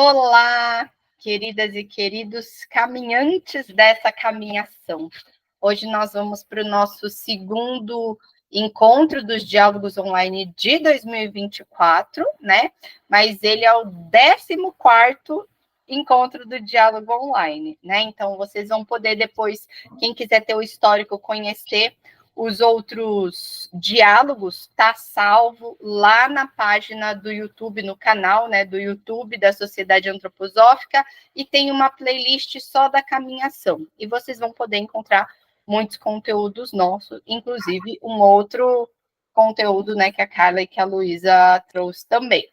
Olá, queridas e queridos caminhantes dessa caminhação. Hoje nós vamos para o nosso segundo encontro dos diálogos online de 2024, né? Mas ele é o 14º encontro do diálogo online, né? Então vocês vão poder depois, quem quiser ter o histórico, conhecer os outros diálogos, tá salvo lá na página do YouTube, no canal, né, do YouTube da Sociedade Antroposófica, e tem uma playlist só da caminhação. E vocês vão poder encontrar muitos conteúdos nossos, inclusive um outro conteúdo, né, que a Carla e que a Luísa trouxe também.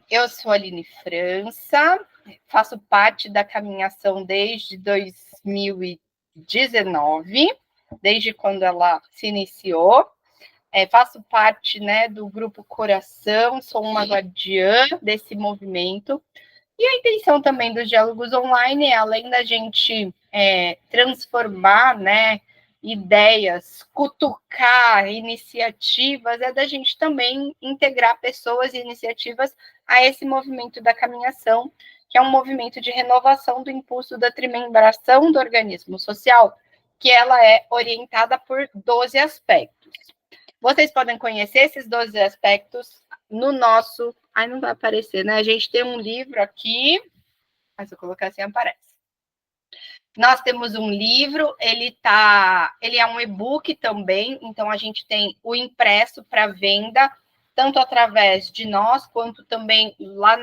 Eu sou a Aline França, faço parte da caminhação desde 2019, desde quando ela se iniciou. Faço parte, né, do Grupo Coração, sou uma guardiã desse movimento. E a intenção também dos diálogos online é, além da gente transformar, né, ideias, cutucar iniciativas, é da gente também integrar pessoas e iniciativas a esse movimento da caminhação, que é um movimento de renovação do impulso da trimembração do organismo social, que ela é orientada por 12 aspectos. Vocês podem conhecer esses 12 aspectos no nosso... Ai, não vai aparecer, né? A gente tem um livro aqui, mas se eu colocar assim, aparece. Nós temos um livro, ele é um e-book também, então a gente tem o impresso para venda, tanto através de nós, quanto também lá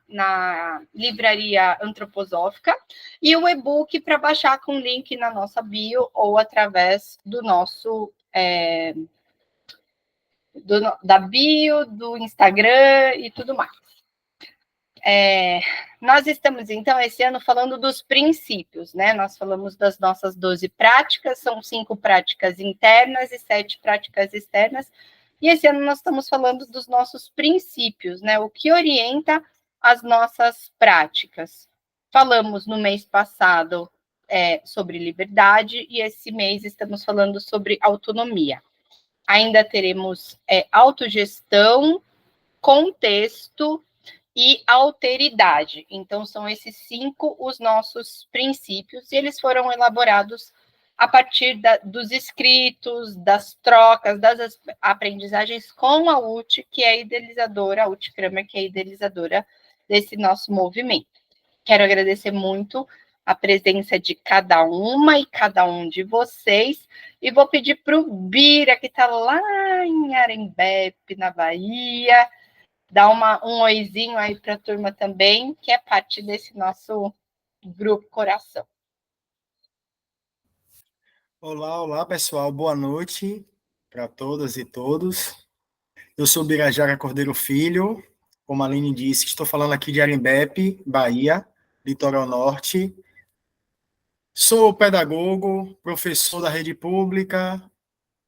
na livraria antroposófica, e o e-book para baixar com link na nossa bio ou através do nosso... da bio, do Instagram e tudo mais. Nós estamos, então, esse ano falando dos princípios, né? Nós falamos das nossas 12 práticas, são 5 práticas internas e 7 práticas externas, e esse ano nós estamos falando dos nossos princípios, né? O que orienta as nossas práticas. Falamos no mês passado sobre liberdade, e esse mês estamos falando sobre autonomia. Ainda teremos autogestão, contexto e alteridade. Então, são esses 5 os nossos princípios, e eles foram elaborados a partir dos escritos, das trocas, das aprendizagens com a UT, que é a idealizadora, a UT Kramer, que é a idealizadora desse nosso movimento. Quero agradecer muito a presença de cada uma e cada um de vocês, e vou pedir para o Bira, que está lá em Arembepe, na Bahia, dar um oizinho aí para a turma também, que é parte desse nosso grupo Coração. Olá, pessoal. Boa noite para todas e todos. Eu sou Birajara Cordeiro Filho, como a Aline disse, estou falando aqui de Arembepe, Bahia, litoral norte. Sou pedagogo, professor da rede pública,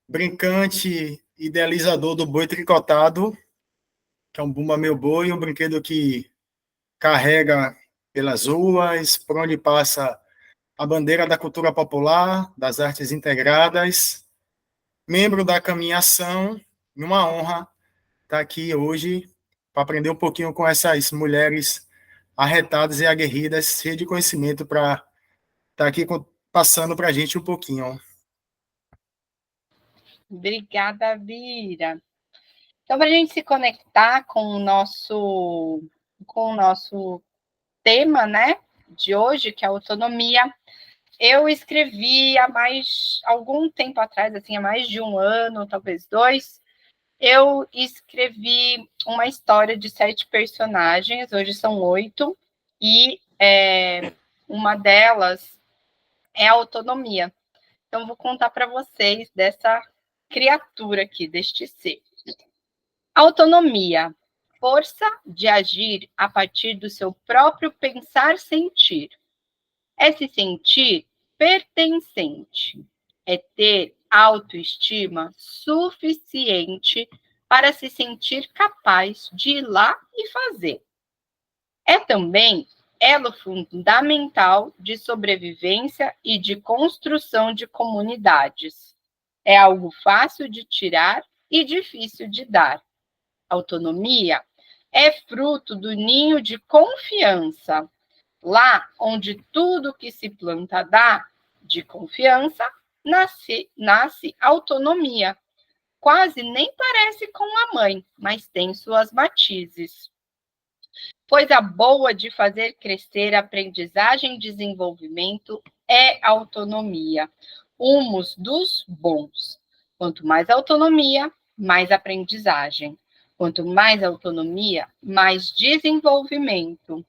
brincante, idealizador do boi tricotado, que é um Bumba Meu Boi, um brinquedo que carrega pelas ruas, por onde passa a bandeira da cultura popular, das artes integradas, membro da caminhação, e uma honra estar aqui hoje para aprender um pouquinho com essas mulheres arretadas e aguerridas, cheias de conhecimento, para estar aqui passando para a gente um pouquinho. Obrigada, Bira. Então, para a gente se conectar com o nosso tema, né, de hoje, que é a autonomia, eu escrevi há algum tempo atrás, assim, há mais de um ano, talvez 2, eu escrevi uma história de 7 personagens, hoje são 8, e uma delas é a autonomia. Então, vou contar para vocês dessa criatura aqui, deste ser. Autonomia, força de agir a partir do seu próprio pensar-sentir. É se sentir pertencente. É ter autoestima suficiente para se sentir capaz de ir lá e fazer. É também elo fundamental de sobrevivência e de construção de comunidades. É algo fácil de tirar e difícil de dar. Autonomia é fruto do ninho de confiança. Lá onde tudo que se planta dá de confiança, nasce autonomia. Quase nem parece com a mãe, mas tem suas matizes. Coisa boa de fazer crescer aprendizagem e desenvolvimento é autonomia. Humus dos bons. Quanto mais autonomia, mais aprendizagem. Quanto mais autonomia, mais desenvolvimento.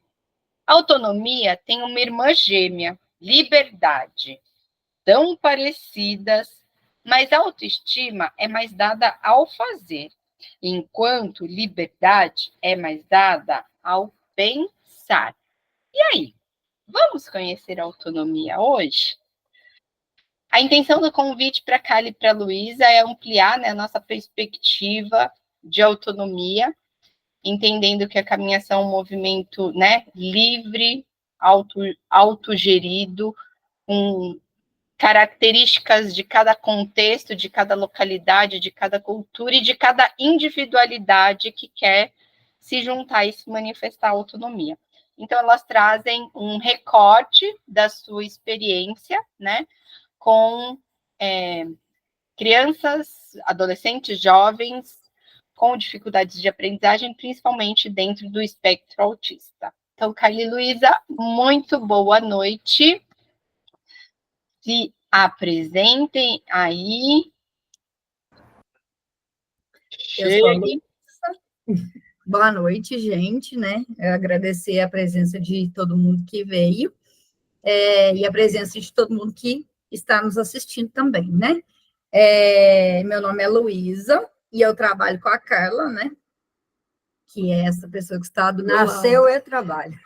Autonomia tem uma irmã gêmea, liberdade. Tão parecidas, mas a autoestima é mais dada ao fazer, enquanto liberdade é mais dada ao pensar. E aí, vamos conhecer a autonomia hoje? A intenção do convite para a Kali e para a Luísa é ampliar, né, a nossa perspectiva de autonomia, entendendo que a caminhação é um movimento, né, livre, autogerido, com características de cada contexto, de cada localidade, de cada cultura e de cada individualidade que quer se juntar e se manifestar a autonomia. Então, elas trazem um recorte da sua experiência, né, com crianças, adolescentes, jovens, com dificuldades de aprendizagem, principalmente dentro do espectro autista. Então, Carla e Luísa, muito boa noite. Se apresentem aí. Chegue. Boa noite, gente, né? Eu agradecer a presença de todo mundo que veio e a presença de todo mundo que está nos assistindo também, né? Meu nome é Luísa e eu trabalho com a Carla, né? Que é essa pessoa que está do Nasceu lado. e trabalho.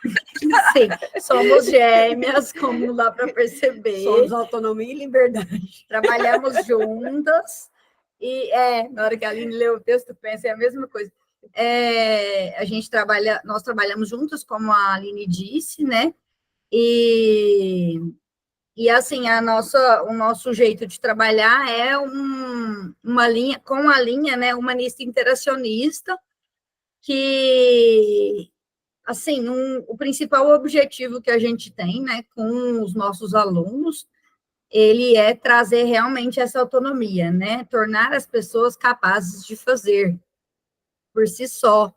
Sim, somos gêmeas, como dá para perceber. Somos autonomia e liberdade. Trabalhamos juntas. E na hora que a Aline lê o texto, pensa é a mesma coisa. Nós trabalhamos juntas, como a Aline disse, né? E assim, o nosso jeito de trabalhar é uma linha, com a linha, né, humanista interacionista, que, assim, o principal objetivo que a gente tem, né, com os nossos alunos, ele é trazer realmente essa autonomia, né, tornar as pessoas capazes de fazer por si só,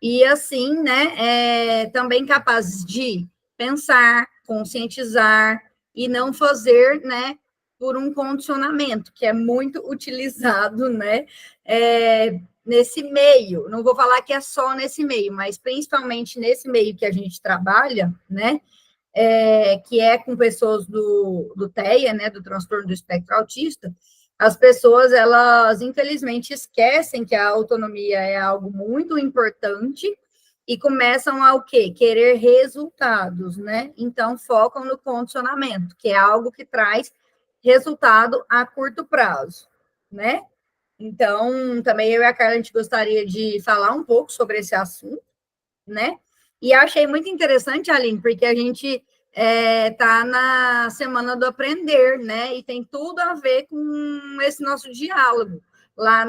e assim, né, também capazes de pensar, conscientizar, e não fazer, né, por um condicionamento, que é muito utilizado, né, nesse meio, não vou falar que é só nesse meio, mas principalmente nesse meio que a gente trabalha, né, que é com pessoas do TEA, né, do transtorno do espectro autista. As pessoas, elas, infelizmente, esquecem que a autonomia é algo muito importante e começam a o quê? Querer resultados, né? Então, focam no condicionamento, que é algo que traz resultado a curto prazo, né? Então, também eu e a Carla, a gente gostaria de falar um pouco sobre esse assunto, né? E achei muito interessante, Aline, porque a gente está na Semana do Aprender, né? E tem tudo a ver com esse nosso diálogo lá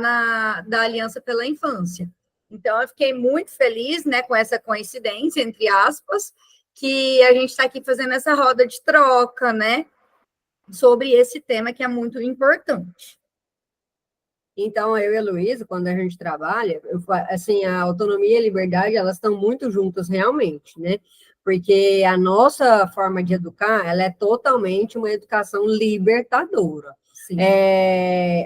da Aliança pela Infância. Então, eu fiquei muito feliz, né, com essa coincidência, entre aspas, que a gente está aqui fazendo essa roda de troca, né, sobre esse tema que é muito importante. Então, eu e a Luísa, quando a gente trabalha, assim, a autonomia e a liberdade, elas estão muito juntas realmente, né? Porque a nossa forma de educar, ela é totalmente uma educação libertadora.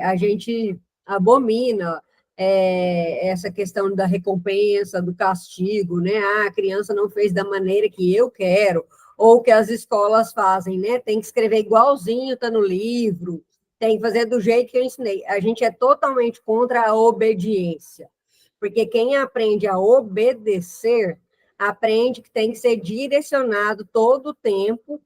A gente abomina essa questão da recompensa, do castigo, né? A criança não fez da maneira que eu quero, ou que as escolas fazem, né? Tem que escrever igualzinho, tá no livro, tem que fazer do jeito que eu ensinei. A gente é totalmente contra a obediência, porque quem aprende a obedecer, aprende que tem que ser direcionado todo o tempo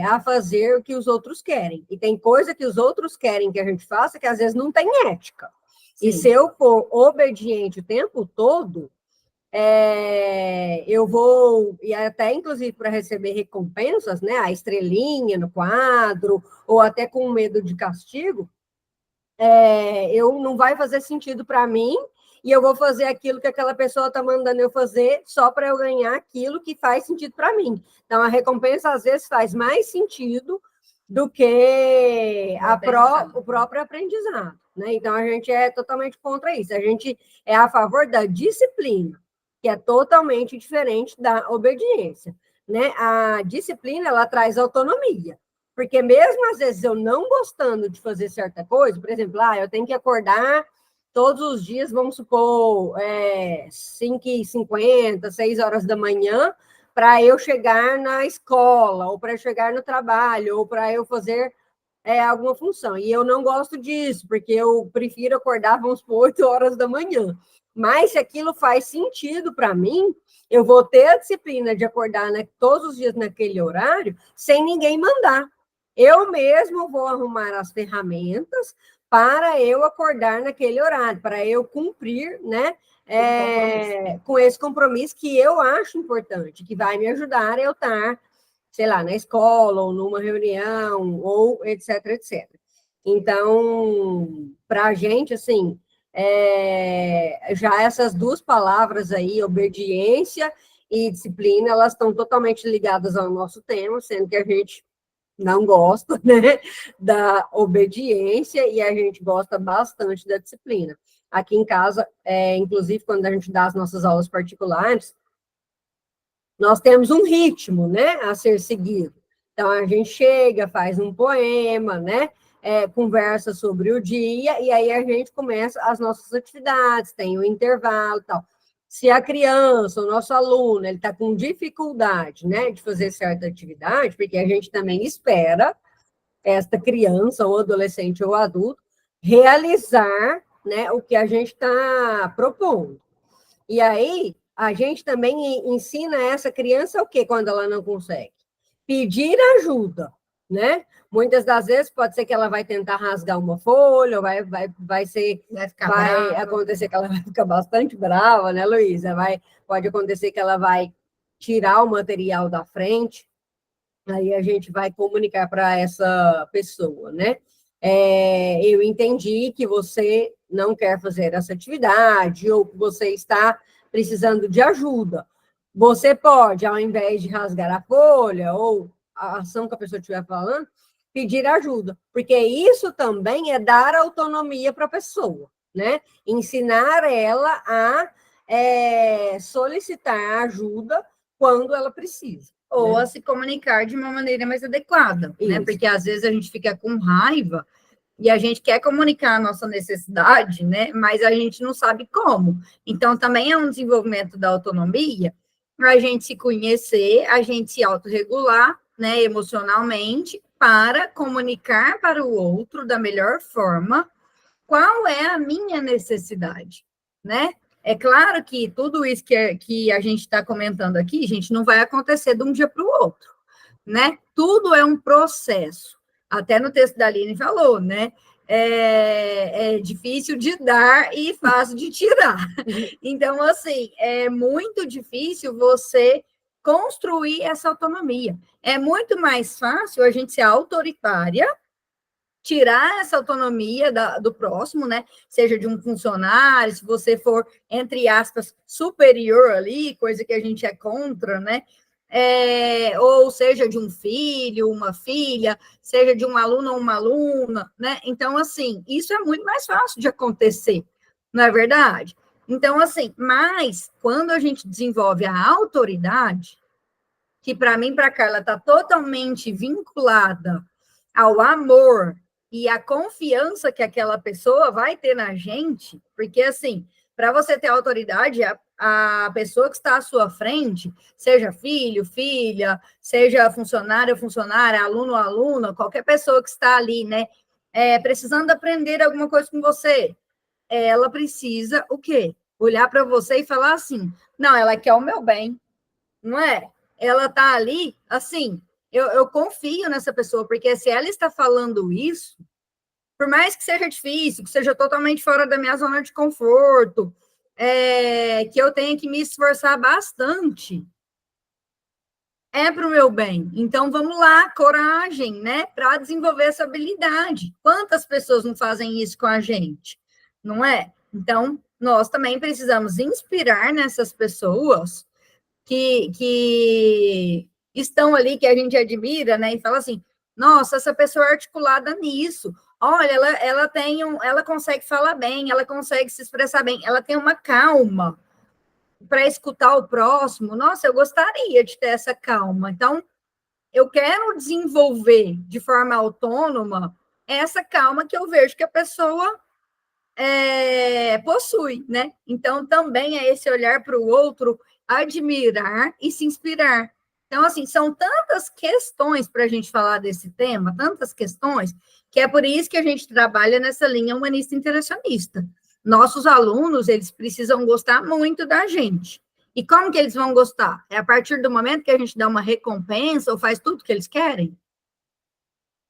a fazer o que os outros querem. E tem coisa que os outros querem que a gente faça que às vezes não tem ética. Sim. E se eu for obediente o tempo todo, eu vou, e até inclusive para receber recompensas, né, a estrelinha no quadro, ou até com medo de castigo, eu não vai fazer sentido para mim e eu vou fazer aquilo que aquela pessoa está mandando eu fazer só para eu ganhar aquilo que faz sentido para mim. Então, a recompensa, às vezes, faz mais sentido do que o próprio aprendizado, né? Então, a gente é totalmente contra isso. A gente é a favor da disciplina, que é totalmente diferente da obediência, né? A disciplina, ela traz autonomia, porque mesmo, às vezes, eu não gostando de fazer certa coisa, por exemplo, eu tenho que acordar todos os dias, vamos supor, 5h50, 6 horas da manhã, para eu chegar na escola, ou para chegar no trabalho, ou para eu fazer alguma função. E eu não gosto disso, porque eu prefiro acordar, vamos supor, 8 horas da manhã. Mas se aquilo faz sentido para mim, eu vou ter a disciplina de acordar todos os dias naquele horário, sem ninguém mandar. Eu mesmo vou arrumar as ferramentas para eu acordar naquele horário, para eu cumprir, né, com esse compromisso que eu acho importante, que vai me ajudar a eu estar, sei lá, na escola, ou numa reunião, ou etc, etc. Então, para a gente, assim, já essas duas palavras aí, obediência e disciplina, elas estão totalmente ligadas ao nosso tema, sendo que a gente não gosta, né, da obediência e a gente gosta bastante da disciplina. Aqui em casa, inclusive, quando a gente dá as nossas aulas particulares, nós temos um ritmo, né, a ser seguido. Então, a gente chega, faz um poema, né, conversa sobre o dia, e aí a gente começa as nossas atividades, tem o intervalo e tal. Se a criança, o nosso aluno, ele está com dificuldade, né, de fazer certa atividade, porque a gente também espera esta criança, ou adolescente, ou adulto, realizar, né, o que a gente está propondo. E aí, a gente também ensina essa criança o quê quando ela não consegue? Pedir ajuda, né? Muitas das vezes pode ser que ela vai tentar rasgar uma folha, vai acontecer que ela vai ficar bastante brava, né, Luísa? Pode acontecer que ela vai tirar o material da frente, aí a gente vai comunicar para essa pessoa, né? Eu entendi que você não quer fazer essa atividade, ou que você está precisando de ajuda. Você pode, ao invés de rasgar a folha, ou a ação que a pessoa estiver falando, pedir ajuda, porque isso também é dar autonomia para a pessoa, né? Ensinar ela a solicitar ajuda quando ela precisa. Ou a se comunicar de uma maneira mais adequada, né? Porque às vezes a gente fica com raiva e a gente quer comunicar a nossa necessidade, né? Mas a gente não sabe como. Então, também é um desenvolvimento da autonomia, a gente se conhecer, a gente se autorregular, né, emocionalmente, para comunicar para o outro da melhor forma qual é a minha necessidade, né? É claro que tudo isso que a gente está comentando aqui, gente, não vai acontecer de um dia para o outro, né? Tudo é um processo. Até no texto da Aline falou, né? É difícil de dar e fácil de tirar. Então, assim, é muito difícil você construir essa autonomia. É muito mais fácil a gente ser autoritária, tirar essa autonomia do próximo, né? Seja de um funcionário, se você for, entre aspas, superior ali, coisa que a gente é contra, né? Ou seja de um filho, uma filha, seja de um aluno ou uma aluna, né? Então, assim, isso é muito mais fácil de acontecer, não é verdade? Então, assim, mas quando a gente desenvolve a autoridade, que para mim, para a Carla, está totalmente vinculada ao amor e à confiança que aquela pessoa vai ter na gente, porque, assim, para você ter autoridade, a pessoa que está à sua frente, seja filho, filha, seja funcionário, funcionária, aluno, aluna, qualquer pessoa que está ali, né, precisando aprender alguma coisa com você, ela precisa, o quê? Olhar para você e falar assim, não, ela quer o meu bem, não é? Ela está ali, assim, eu confio nessa pessoa, porque se ela está falando isso, por mais que seja difícil, que seja totalmente fora da minha zona de conforto, que eu tenha que me esforçar bastante, é para o meu bem. Então, vamos lá, coragem, né? Para desenvolver essa habilidade. Quantas pessoas não fazem isso com a gente? Não é? Então, nós também precisamos inspirar nessas pessoas que estão ali, que a gente admira, né? E fala assim, nossa, essa pessoa é articulada nisso. Olha, ela consegue falar bem, ela consegue se expressar bem, ela tem uma calma para escutar o próximo. Nossa, eu gostaria de ter essa calma. Então, eu quero desenvolver de forma autônoma essa calma que eu vejo que a pessoa possui, né? Então, também é esse olhar para o outro, admirar e se inspirar. Então, assim, são tantas questões para a gente falar desse tema, tantas questões, que é por isso que a gente trabalha nessa linha humanista interacionista. Nossos alunos, eles precisam gostar muito da gente. E como que eles vão gostar? É a partir do momento que a gente dá uma recompensa ou faz tudo que eles querem?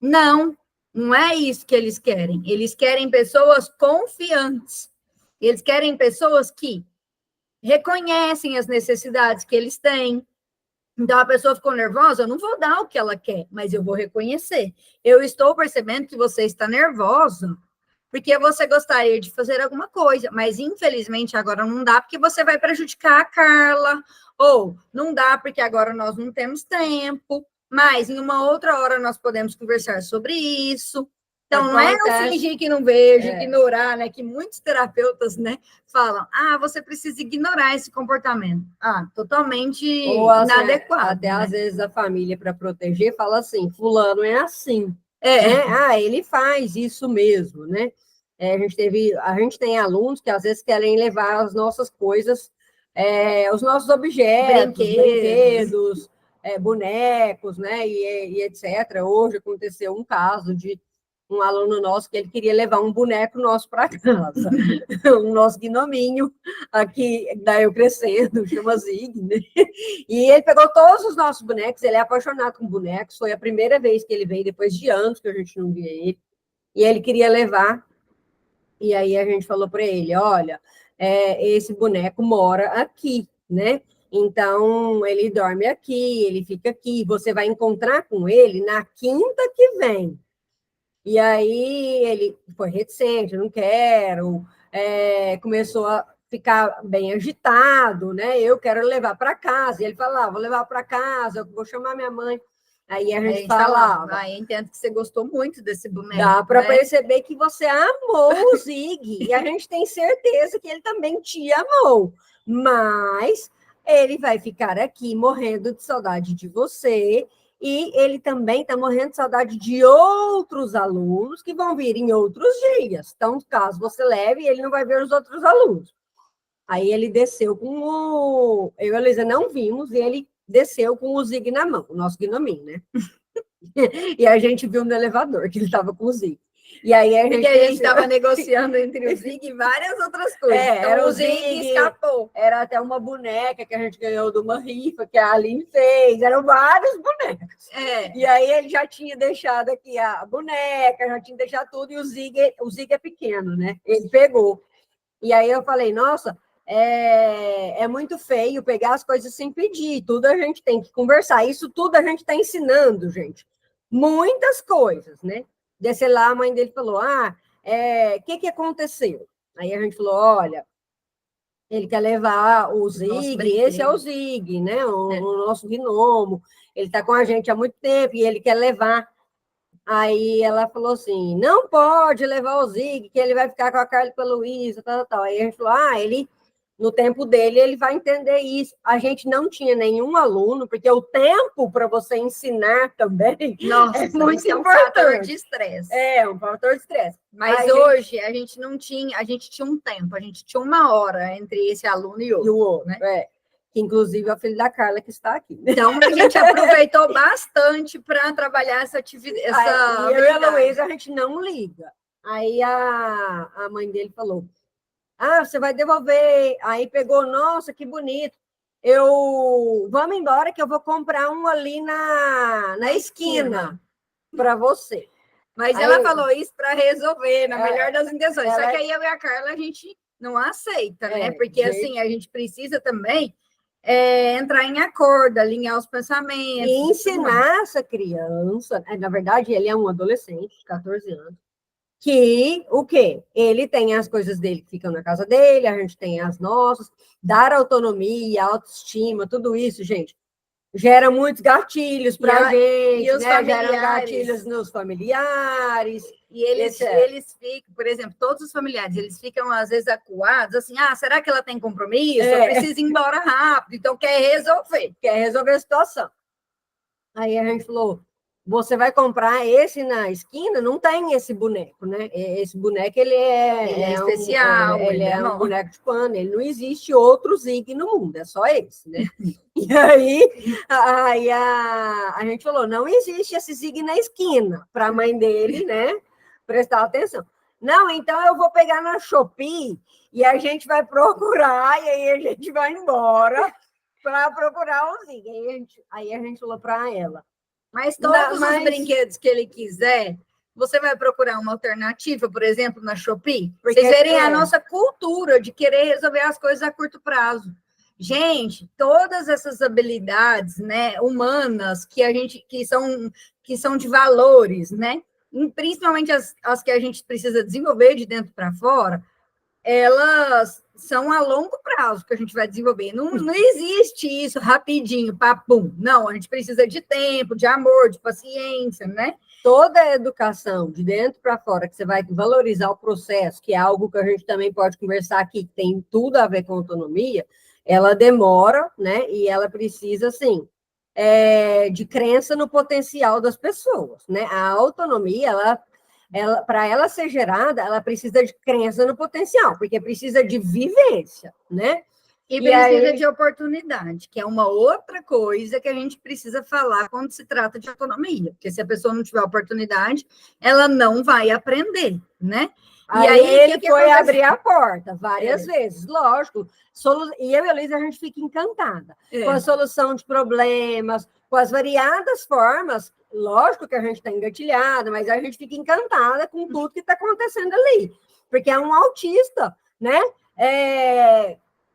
Não, não é isso que eles querem. Eles querem pessoas confiantes. Eles querem pessoas que reconhecem as necessidades que eles têm. Então, a pessoa ficou nervosa, eu não vou dar o que ela quer, mas eu vou reconhecer. Eu estou percebendo que você está nervosa, porque você gostaria de fazer alguma coisa, mas infelizmente agora não dá, porque você vai prejudicar a Carla, ou não dá, porque agora nós não temos tempo, mas em uma outra hora nós podemos conversar sobre isso. Então, não é não fingir que não vejo, ignorar, né? Que muitos terapeutas, né, falam, você precisa ignorar esse comportamento. Totalmente inadequado. Até às vezes a família, para proteger, fala assim, fulano é assim. Ele faz isso mesmo, né? A gente tem alunos que às vezes querem levar as nossas coisas, os nossos objetos, brinquedos, bonecos, né? E etc. Hoje aconteceu um caso de um aluno nosso que ele queria levar um boneco nosso para casa, um nosso gnominho, aqui da Eu Crescendo, chama Zig, né? E ele pegou todos os nossos bonecos, ele é apaixonado com bonecos, foi a primeira vez que ele veio, depois de anos que a gente não via ele, e ele queria levar, e aí a gente falou para ele, olha, esse boneco mora aqui, né? Então, ele dorme aqui, ele fica aqui, você vai encontrar com ele na quinta que vem. E aí ele foi reticente, não quero, começou a ficar bem agitado, né? Eu quero levar para casa. E ele falava, vou levar para casa, eu vou chamar minha mãe. Aí a gente falava. Eu entendo que você gostou muito desse boneco. Dá para perceber que você amou o Zig. E a gente tem certeza que ele também te amou. Mas ele vai ficar aqui morrendo de saudade de você. E ele também está morrendo de saudade de outros alunos que vão vir em outros dias. Então, caso você leve, ele não vai ver os outros alunos. Aí ele desceu com o... Eu e a Luísa não vimos, e ele desceu com o Zig na mão, o nosso gnominho, né? E a gente viu no elevador que ele estava com o Zig. E aí a gente estava negociando entre o Zig e várias outras coisas. Então, era o Zig escapou. Era até uma boneca que a gente ganhou de uma rifa que a Aline fez. Eram vários bonecos. E aí ele já tinha deixado aqui a boneca, já tinha deixado tudo, e o Zig é pequeno, né? Ele pegou. E aí eu falei, nossa, é muito feio pegar as coisas sem pedir. Tudo a gente tem que conversar. Isso tudo a gente está ensinando, gente. Muitas coisas, né? Descer lá, a mãe dele falou, que aconteceu? Aí a gente falou, olha, ele quer levar o Zig, esse é o Zig, né? O nosso gnomo, ele está com a gente há muito tempo e ele quer levar. Aí ela falou assim, não pode levar o Zig, que ele vai ficar com a Carla e com a Luísa, tal. Aí a gente falou, ele... No tempo dele, ele vai entender isso. A gente não tinha nenhum aluno, porque o tempo para você ensinar também é muito importante. Um fator de estresse. Um fator de estresse. Mas hoje a gente não tinha, a gente tinha um tempo, a gente tinha uma hora entre esse aluno e o outro, né? Que inclusive é o filho da Carla que está aqui. Então, a gente aproveitou bastante para trabalhar essa atividade. Eu e a Luísa, a gente não liga. Aí a mãe dele falou, você vai devolver. Aí pegou, nossa, que bonito. Vamos embora que eu vou comprar um ali na esquina para você. Mas aí, ela falou isso para resolver, na melhor das intenções. Só que aí eu e a Carla, a gente não aceita, né? Porque assim, a gente precisa também entrar em acordo, alinhar os pensamentos. E ensinar essa criança. Na verdade, ele é um adolescente de 14 anos. que o quê? Ele tem as coisas dele que ficam na casa dele, a gente tem as nossas, dar autonomia, autoestima, tudo isso, gente, gera muitos gatilhos para a gente, e os né? familiares. Geram gatilhos nos familiares. E eles ficam, por exemplo, todos os familiares, eles ficam às vezes acuados, assim, será que ela tem compromisso? Ela precisa ir embora rápido, então quer resolver a situação. Aí a gente falou, você vai comprar esse na esquina, não tem esse boneco, né? Esse boneco, ele é especial, ele é um boneco de pano, ele não existe outro Zig no mundo, é só esse, né? E aí a gente falou, não existe esse Zig na esquina, para a mãe dele, né? Prestar atenção. Não, então eu vou pegar na Shopee e a gente vai procurar, e aí a gente vai embora para procurar o Zig. Aí a gente falou para ela, mas todos os brinquedos que ele quiser, você vai procurar uma alternativa, por exemplo, na Shopee? Porque vocês verem a nossa cultura de querer resolver as coisas a curto prazo. Gente, todas essas habilidades, né, humanas que são de valores, né? Principalmente as que a gente precisa desenvolver de dentro para fora, elas são a longo prazo que a gente vai desenvolver. Não existe isso rapidinho, papum. Não, a gente precisa de tempo, de amor, de paciência, né? Toda a educação, de dentro para fora, que você vai valorizar o processo, que é algo que a gente também pode conversar aqui, que tem tudo a ver com autonomia, ela demora, né? E ela precisa, assim, de crença no potencial das pessoas, né? A autonomia, para ela ser gerada, ela precisa de crença no potencial, porque precisa de vivência, né? E precisa de oportunidade, que é uma outra coisa que a gente precisa falar quando se trata de autonomia, porque se a pessoa não tiver oportunidade, ela não vai aprender, né? E aí ele foi abrir a porta várias vezes, lógico. E eu e a Luísa, a gente fica encantada com a solução de problemas, com as variadas formas. Lógico que a gente está engatilhada, mas a gente fica encantada com tudo que está acontecendo ali. Porque é um autista, né?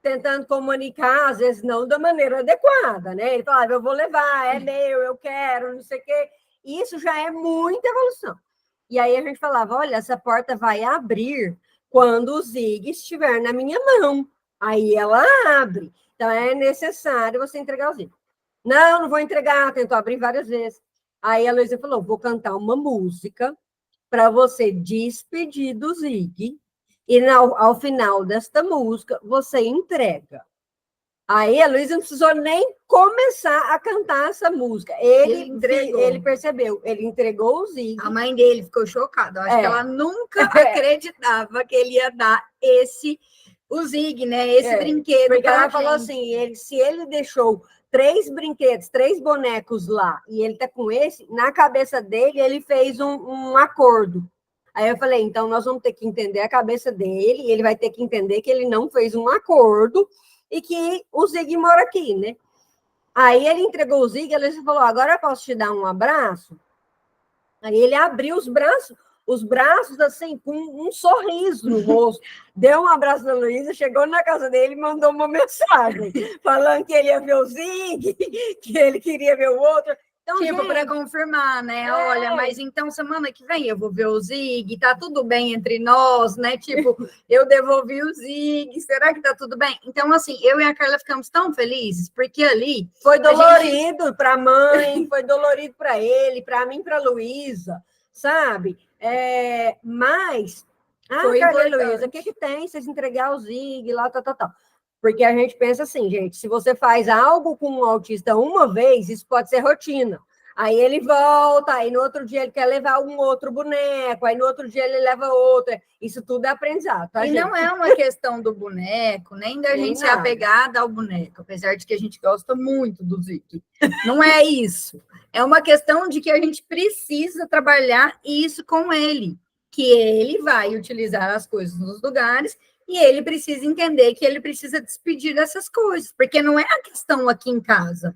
Tentando comunicar, às vezes não da maneira adequada, né? Ele fala, eu vou levar, é meu, eu quero, não sei o quê. Isso já é muita evolução. E aí a gente falava, olha, essa porta vai abrir quando o Zig estiver na minha mão. Aí ela abre. Então, é necessário você entregar o Zig. Não vou entregar, tentou abrir várias vezes. Aí a Luísa falou, vou cantar uma música para você despedir do Zig e ao final desta música você entrega. Aí a Luísa não precisou nem começar a cantar essa música. Ele percebeu, ele entregou o Zig. A mãe dele ficou chocada. Eu acho que ela nunca acreditava que ele ia dar o Zig, né? Esse brinquedo. Porque ela falou assim, se ele deixou 3 brinquedos, 3 bonecos lá, e ele tá com esse, na cabeça dele, ele fez um acordo. Aí eu falei, então nós vamos ter que entender a cabeça dele, e ele vai ter que entender que ele não fez um acordo, e que o Zig mora aqui, né? Aí ele entregou o Zig, ele falou, agora eu posso te dar um abraço? Aí ele abriu os braços assim, com um sorriso no rosto, deu um abraço na Luísa, chegou na casa dele e mandou uma mensagem, falando que ele ia ver o Zig, que ele queria ver o outro. Então, tipo, para confirmar, né? Olha, mas então semana que vem eu vou ver o Zig, tá tudo bem entre nós, né? Tipo, eu devolvi o Zig, será que tá tudo bem? Então, assim, eu e a Carla ficamos tão felizes, porque ali foi dolorido para a mãe, foi dolorido para ele, para mim, para a Luísa, sabe? Mas, Carla e Luísa, o que tem? Vocês entregar o Zig lá, tal. Porque a gente pensa assim, gente, se você faz algo com um autista uma vez, isso pode ser rotina. Aí ele volta, aí no outro dia ele quer levar um outro boneco, aí no outro dia ele leva outro. Isso tudo é aprendizado, tá, gente? Não é uma questão do boneco, nem da gente ser apegada ao boneco, apesar de que a gente gosta muito do Zig. Não é isso. É uma questão de que a gente precisa trabalhar isso com ele, que ele vai utilizar as coisas nos lugares e ele precisa entender que ele precisa despedir dessas coisas, porque não é a questão aqui em casa.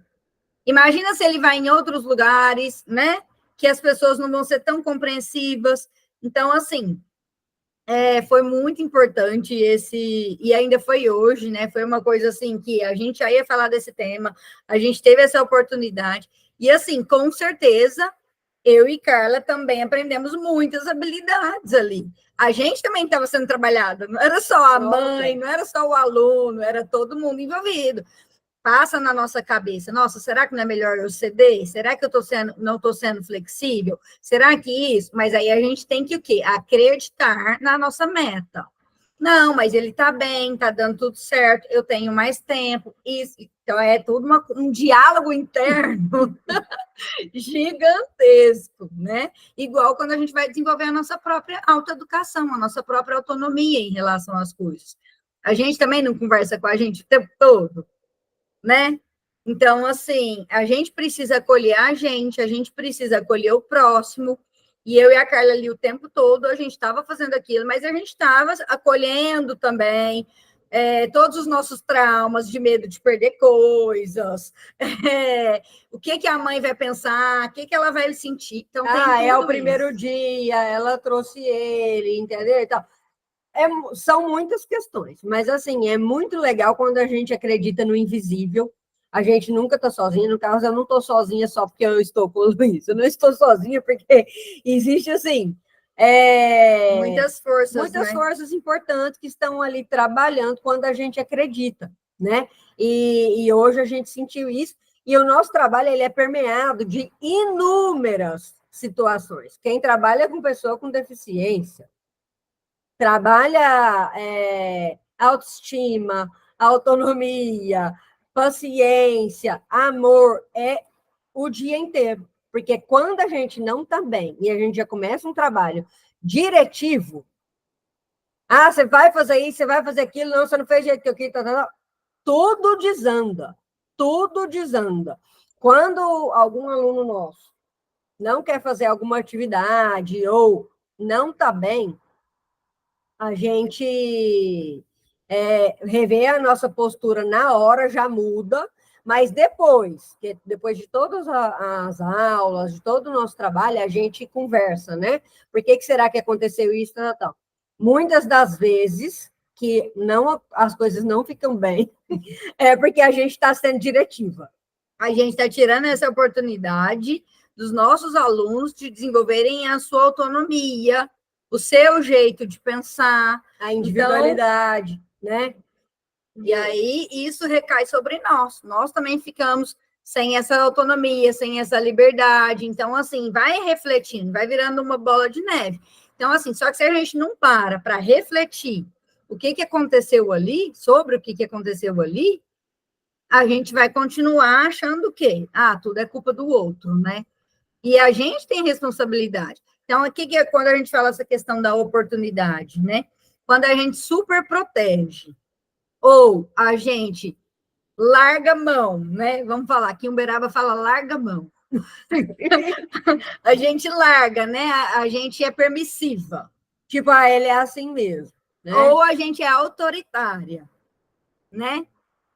Imagina se ele vai em outros lugares, né? Que as pessoas não vão ser tão compreensivas. Então, assim, foi muito importante e ainda foi hoje, né? Foi uma coisa assim que a gente já ia falar desse tema, a gente teve essa oportunidade, e assim, com certeza, eu e Carla também aprendemos muitas habilidades ali. A gente também estava sendo trabalhada, não era só a mãe, não era só o aluno, era todo mundo envolvido. Passa na nossa cabeça, nossa, será que não é melhor eu ceder? Será que eu não estou sendo flexível? Será que isso? Mas aí a gente tem que o quê? Acreditar na nossa meta. Não, mas ele está bem, está dando tudo certo, eu tenho mais tempo. Isso, então, é tudo um diálogo interno gigantesco, né? Igual quando a gente vai desenvolver a nossa própria autoeducação, a nossa própria autonomia em relação às coisas. A gente também não conversa com a gente o tempo todo, né? Então, assim, a gente precisa acolher a gente precisa acolher o próximo. E eu e a Carla ali o tempo todo, a gente estava fazendo aquilo, mas a gente estava acolhendo também todos os nossos traumas de medo de perder coisas, o que a mãe vai pensar, o que ela vai sentir. Então, tem é o primeiro dia, ela trouxe ele, entendeu? Então, são muitas questões, mas assim, é muito legal quando a gente acredita no invisível. A gente nunca está sozinha, no caso, eu não estou sozinha só porque eu estou com o Luiz, eu não estou sozinha porque existe, assim, muitas forças, né? Forças importantes que estão ali trabalhando quando a gente acredita, né? E hoje a gente sentiu isso, e o nosso trabalho ele é permeado de inúmeras situações. Quem trabalha com pessoa com deficiência, trabalha autoestima, autonomia, paciência, amor, o dia inteiro. Porque quando a gente não está bem e a gente já começa um trabalho diretivo, você vai fazer isso, você vai fazer aquilo, não, você não fez jeito que eu quis, tudo desanda, tudo desanda. Quando algum aluno nosso não quer fazer alguma atividade ou não está bem, a gente rever a nossa postura na hora, já muda, mas depois de todas as aulas, de todo o nosso trabalho, a gente conversa, né? Por que será que aconteceu isso? Tal? Muitas das vezes que as coisas não ficam bem, é porque a gente está sendo diretiva. A gente está tirando essa oportunidade dos nossos alunos de desenvolverem a sua autonomia, o seu jeito de pensar, a individualidade, então, né? E aí isso recai sobre nós. Nós também ficamos sem essa autonomia, sem essa liberdade. Então, assim, vai refletindo, vai virando uma bola de neve. Então, assim, só que se a gente não para refletir o que aconteceu ali, sobre o que aconteceu ali, a gente vai continuar achando que, tudo é culpa do outro, né? E a gente tem responsabilidade. Então, o que é quando a gente fala essa questão da oportunidade, né? Quando a gente super protege, ou a gente larga a mão, né? Vamos falar, aqui em Uberaba fala larga a mão. A gente larga, né? A gente é permissiva. Tipo, ele é assim mesmo. Né? Ou a gente é autoritária, né?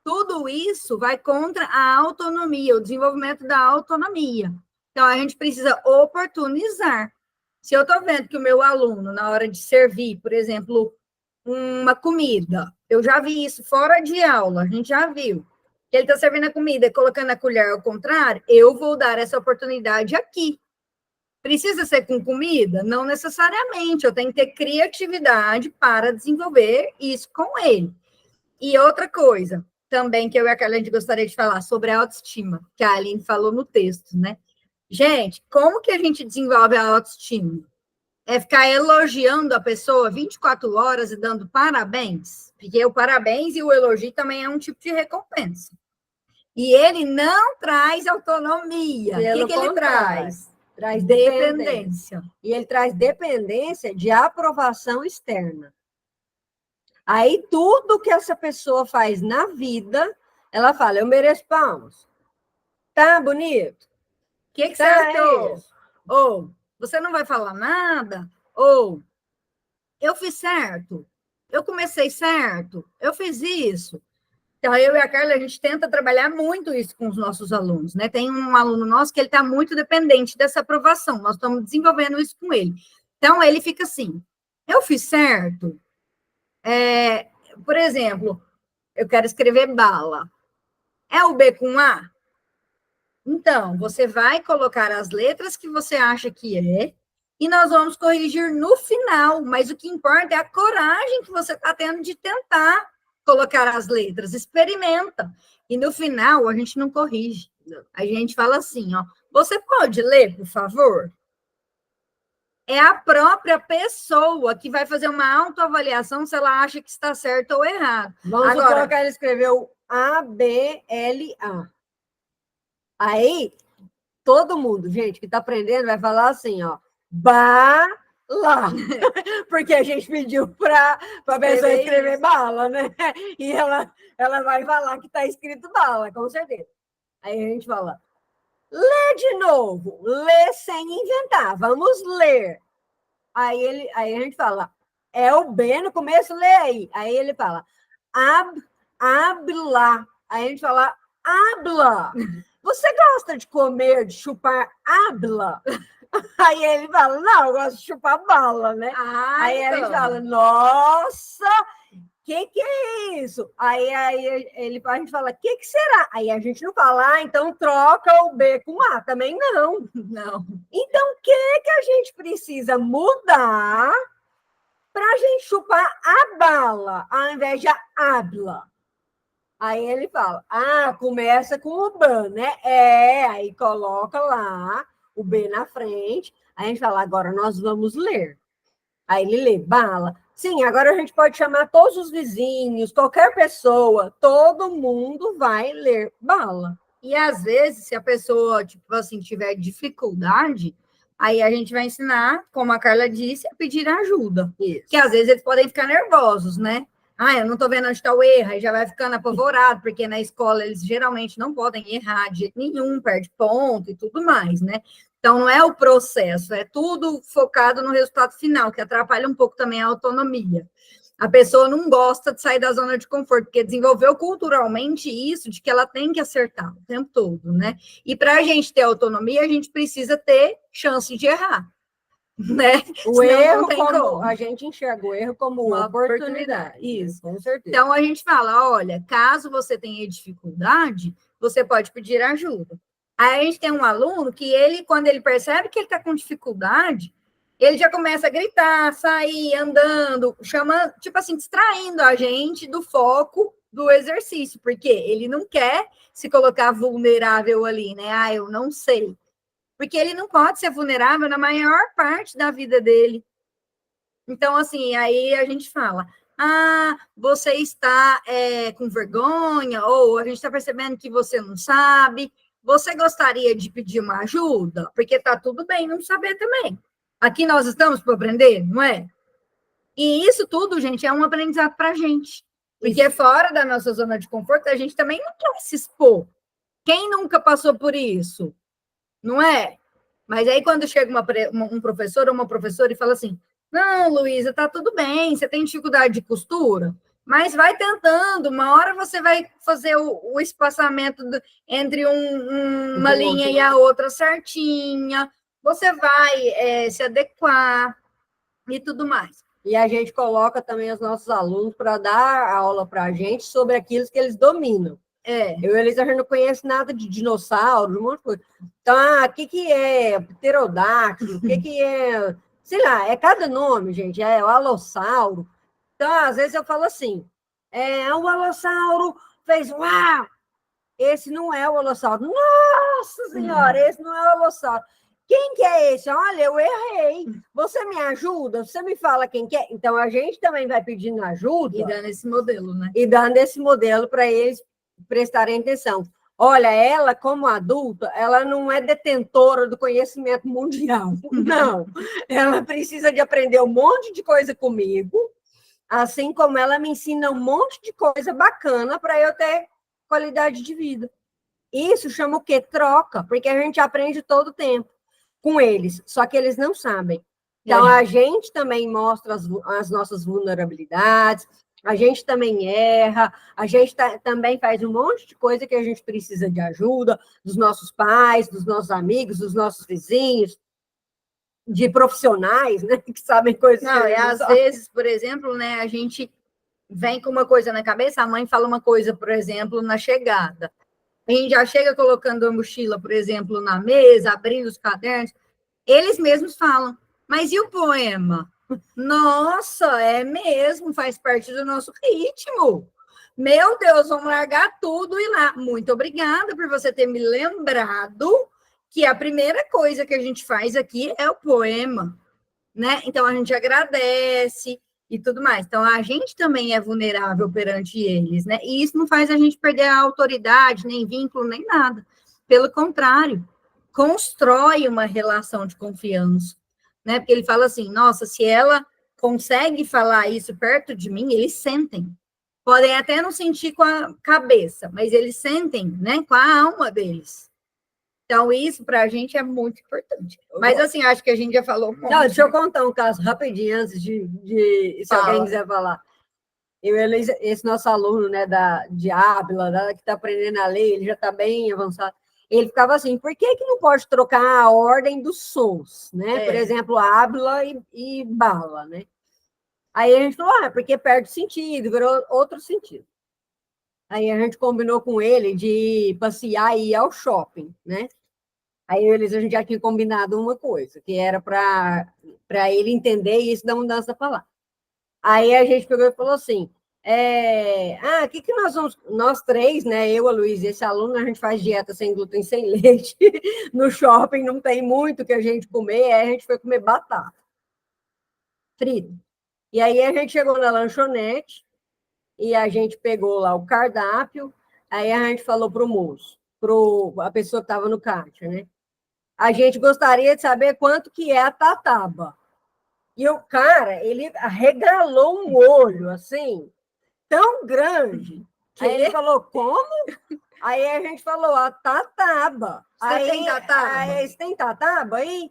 Tudo isso vai contra a autonomia, o desenvolvimento da autonomia. Então, a gente precisa oportunizar. Se eu estou vendo que o meu aluno, na hora de servir, por exemplo, uma comida, eu já vi isso fora de aula, a gente já viu, que ele está servindo a comida e colocando a colher ao contrário, eu vou dar essa oportunidade aqui. Precisa ser com comida? Não necessariamente, eu tenho que ter criatividade para desenvolver isso com ele. E outra coisa, também que eu e a Carla, a gente gostaria de falar sobre a autoestima, que a Aline falou no texto, né? Gente, como que a gente desenvolve a autoestima? É ficar elogiando a pessoa 24 horas e dando parabéns? Porque o parabéns e o elogio também é um tipo de recompensa. E ele não traz autonomia. O que ele traz? Traz dependência. E ele traz dependência de aprovação externa. Aí, tudo que essa pessoa faz na vida, ela fala, eu mereço palmas. Tá bonito? O que você achou? Ou, você não vai falar nada? Ou, eu fiz certo? Eu comecei certo? Eu fiz isso? Então, eu e a Carla, a gente tenta trabalhar muito isso com os nossos alunos, né? Tem um aluno nosso que ele está muito dependente dessa aprovação. Nós estamos desenvolvendo isso com ele. Então, ele fica assim, eu fiz certo? Por exemplo, eu quero escrever bala. É o B com A? Então, você vai colocar as letras que você acha que é, e nós vamos corrigir no final, mas o que importa é a coragem que você está tendo de tentar colocar as letras, experimenta. E no final, a gente não corrige. A gente fala assim, ó, você pode ler, por favor? É a própria pessoa que vai fazer uma autoavaliação se ela acha que está certo ou errado. Vamos supor que ela escreveu A-B-L-A. Aí, todo mundo, gente, que está aprendendo, vai falar assim, ó, bala, porque a gente pediu para a pessoa escrever bala, né? E ela vai falar que está escrito bala, com certeza. Aí a gente fala, lê de novo, lê sem inventar, vamos ler. Aí a gente fala, é o B no começo, lê aí. Aí ele fala, habla. Aí a gente fala, habla. Você gosta de comer, de chupar habla? Aí ele fala, não, eu gosto de chupar bala, né? Aí a gente fala, nossa, que é isso? Aí a gente fala, que será? Aí a gente não fala, então troca o B com A, também não. Não. Então, o que a gente precisa mudar para a gente chupar a bala, ao invés de a habla? Aí ele fala, começa com o B, né? Aí coloca lá o B na frente, aí a gente fala, agora nós vamos ler. Aí ele lê, bala. Sim, agora a gente pode chamar todos os vizinhos, qualquer pessoa, todo mundo vai ler bala. E às vezes, se a pessoa, tipo assim, tiver dificuldade, aí a gente vai ensinar, como a Carla disse, a pedir ajuda. Isso. Que às vezes eles podem ficar nervosos, né? Eu não estou vendo onde está o erro, aí já vai ficando apavorado, porque na escola eles geralmente não podem errar de jeito nenhum, perde ponto e tudo mais, né? Então, não é o processo, é tudo focado no resultado final, que atrapalha um pouco também a autonomia. A pessoa não gosta de sair da zona de conforto, porque desenvolveu culturalmente isso de que ela tem que acertar o tempo todo, né? E para a gente ter autonomia, a gente precisa ter chance de errar, né? O erro, como a gente enxerga o erro como uma oportunidade. Isso, com certeza. Então, a gente fala, olha, caso você tenha dificuldade, você pode pedir ajuda. Aí a gente tem um aluno que quando ele percebe que ele está com dificuldade, ele já começa a gritar, sair, andando, chamando, tipo assim, distraindo a gente do foco do exercício, porque ele não quer se colocar vulnerável ali, né? Eu não sei. Porque ele não pode ser vulnerável na maior parte da vida dele. Então, assim, aí a gente fala, você está com vergonha, ou a gente está percebendo que você não sabe, você gostaria de pedir uma ajuda? Porque está tudo bem não saber também. Aqui nós estamos para aprender, não é? E isso tudo, gente, é um aprendizado para a gente. Porque fora da nossa zona de conforto, a gente também não quer se expor. Quem nunca passou por isso? Não é? Mas aí, quando chega um professor ou uma professora e fala assim, não, Luísa, tá tudo bem, você tem dificuldade de costura, mas vai tentando, uma hora você vai fazer o espaçamento entre uma linha e a outra certinha, você vai se adequar e tudo mais. E a gente coloca também os nossos alunos para dar aula para a gente sobre aquilo que eles dominam. Eu e eles, a gente não conhece nada de dinossauro, um monte de coisa. Então, o que é pterodáctilo, o que é... Sei lá, é cada nome, gente, é o alossauro. Então, às vezes eu falo assim, o alossauro fez uau! Esse não é o alossauro. Nossa Senhora, esse não é o alossauro. Quem que é esse? Olha, eu errei. Você me ajuda? Você me fala quem que é? Então, a gente também vai pedindo ajuda. E dando esse modelo, né? E dando esse modelo para eles prestarem atenção. Olha, ela, como adulta, ela não é detentora do conhecimento mundial. Não. Ela precisa de aprender um monte de coisa comigo, assim como ela me ensina um monte de coisa bacana para eu ter qualidade de vida. Isso chama o quê? Troca, porque a gente aprende todo o tempo com eles, só que eles não sabem. Então, a gente também mostra as nossas vulnerabilidades, a gente também erra, a gente também faz um monte de coisa que a gente precisa de ajuda dos nossos pais, dos nossos amigos, dos nossos vizinhos, de profissionais, né, que sabem coisas. Não, e às vezes, por exemplo, né, a gente vem com uma coisa na cabeça, a mãe fala uma coisa, por exemplo, na chegada. A gente já chega colocando a mochila, por exemplo, na mesa, abrindo os cadernos. Eles mesmos falam, mas e o poema? Nossa, é mesmo, faz parte do nosso ritmo. Meu Deus, vamos largar tudo e ir lá. Muito obrigada por você ter me lembrado que a primeira coisa que a gente faz aqui é o poema, né? Então, a gente agradece e tudo mais. Então, a gente também é vulnerável perante eles, né? E isso não faz a gente perder a autoridade, nem vínculo, nem nada. Pelo contrário, constrói uma relação de confiança, né? Porque ele fala assim, nossa, se ela consegue falar isso perto de mim, eles sentem. Podem até não sentir com a cabeça, mas eles sentem, né? Com a alma deles. Então, isso para a gente é muito importante. Mas, assim, acho que a gente já falou. Não, deixa eu contar um caso rapidinho antes se alguém quiser falar. Esse nosso aluno, né, de Ávila, que está aprendendo a ler, ele já está bem avançado. Ele ficava assim, por que não pode trocar a ordem dos sons, né? Por exemplo, Ávila e bala, né? Aí a gente falou, porque perde sentido, virou outro sentido. Aí a gente combinou com ele de passear e ir ao shopping, né? Aí a gente já tinha combinado uma coisa, que era para ele entender isso da mudança da palavra. Aí a gente pegou e falou assim, o que nós vamos... Nós três, né, eu, a Luísa e esse aluno, a gente faz dieta sem glúten, sem leite. No shopping não tem muito que a gente comer, aí a gente foi comer batata frita. E aí a gente chegou na lanchonete e a gente pegou lá o cardápio, aí a gente falou para o moço, a pessoa que estava no caixa, né? A gente gostaria de saber quanto que é a tataba. E o cara, ele arregalou um olho, assim, tão grande. Aí ele falou, como? Aí a gente falou, a tataba. Você tem tataba? Aí, tem tataba aí?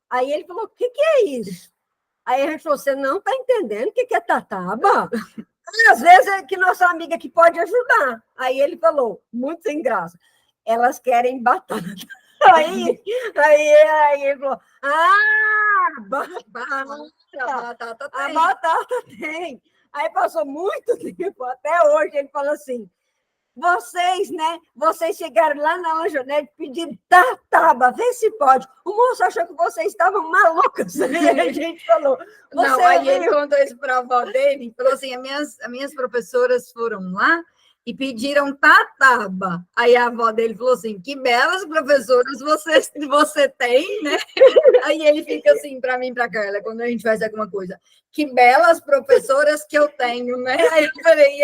Aí ele falou, o que é isso? Aí a gente falou, você não está entendendo o que é tataba? Às vezes é que nossa amiga que pode ajudar. Aí ele falou, muito sem graça, elas querem batata. Aí ele falou, batata tem. A batata tem. Aí passou muito tempo, até hoje ele falou assim, vocês, né? Vocês chegaram lá na lanchonete pedindo tataba, vê se pode. O moço achou que vocês estavam malucos. Aí a gente falou. Não, aí ele contou isso para a avó dele, falou assim: as minhas professoras foram lá e pediram tataba. Aí a avó dele falou assim: que belas professoras você tem, né? Aí ele fica assim para mim, para Carla, quando a gente faz alguma coisa. Que belas professoras que eu tenho, né? Aí eu falei,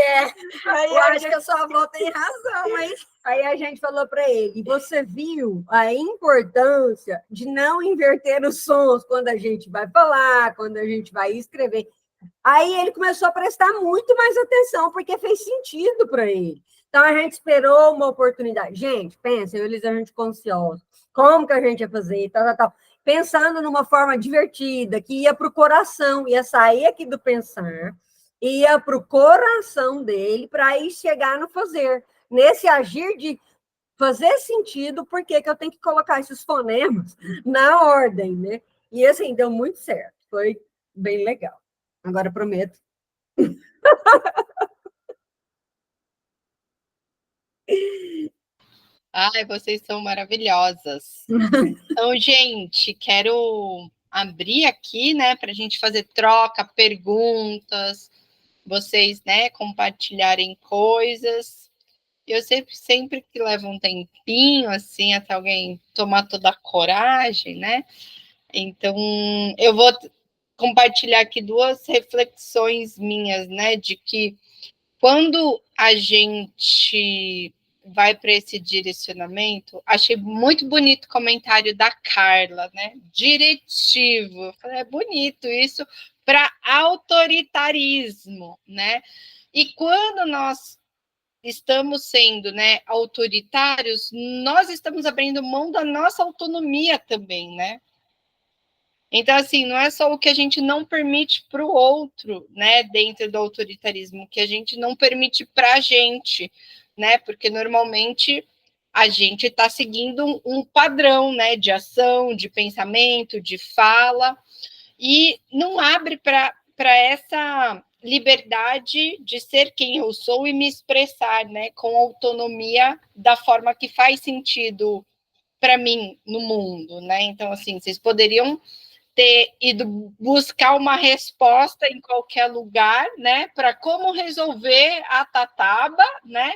eu acho que a sua avó tem razão, hein? Aí a gente falou para ele, você viu a importância de não inverter os sons quando a gente vai falar, quando a gente vai escrever. Aí ele começou a prestar muito mais atenção, porque fez sentido para ele. Então, a gente esperou uma oportunidade. Gente, pensa, a gente consciosa. Como que a gente ia fazer? Tal. Pensando numa forma divertida, que ia para o coração, ia sair aqui do pensar, ia para o coração dele, para aí chegar no fazer. Nesse agir de fazer sentido, por que eu tenho que colocar esses fonemas na ordem, né? E assim, deu muito certo. Foi bem legal. Agora prometo. Ai, vocês são maravilhosas. Então, gente, quero abrir aqui, né, para a gente fazer troca, perguntas, vocês, né, compartilharem coisas. Eu sempre que leva um tempinho, assim, até alguém tomar toda a coragem, né? Então, eu vou compartilhar aqui duas reflexões minhas, né, de que quando a gente vai para esse direcionamento, achei muito bonito o comentário da Carla, né? Diretivo. Eu falei, é bonito isso para autoritarismo, né? E quando nós estamos sendo, né, autoritários, nós estamos abrindo mão da nossa autonomia também, né? Então, assim, não é só o que a gente não permite para o outro, né, dentro do autoritarismo, que a gente não permite para a gente, né, porque normalmente a gente está seguindo um padrão, né, de ação, de pensamento, de fala, e não abre para liberdade de ser quem eu sou e me expressar, né, com autonomia da forma que faz sentido para mim no mundo, né? Então, assim, vocês poderiam ter ido buscar uma resposta em qualquer lugar, né, para como resolver a tataba, né?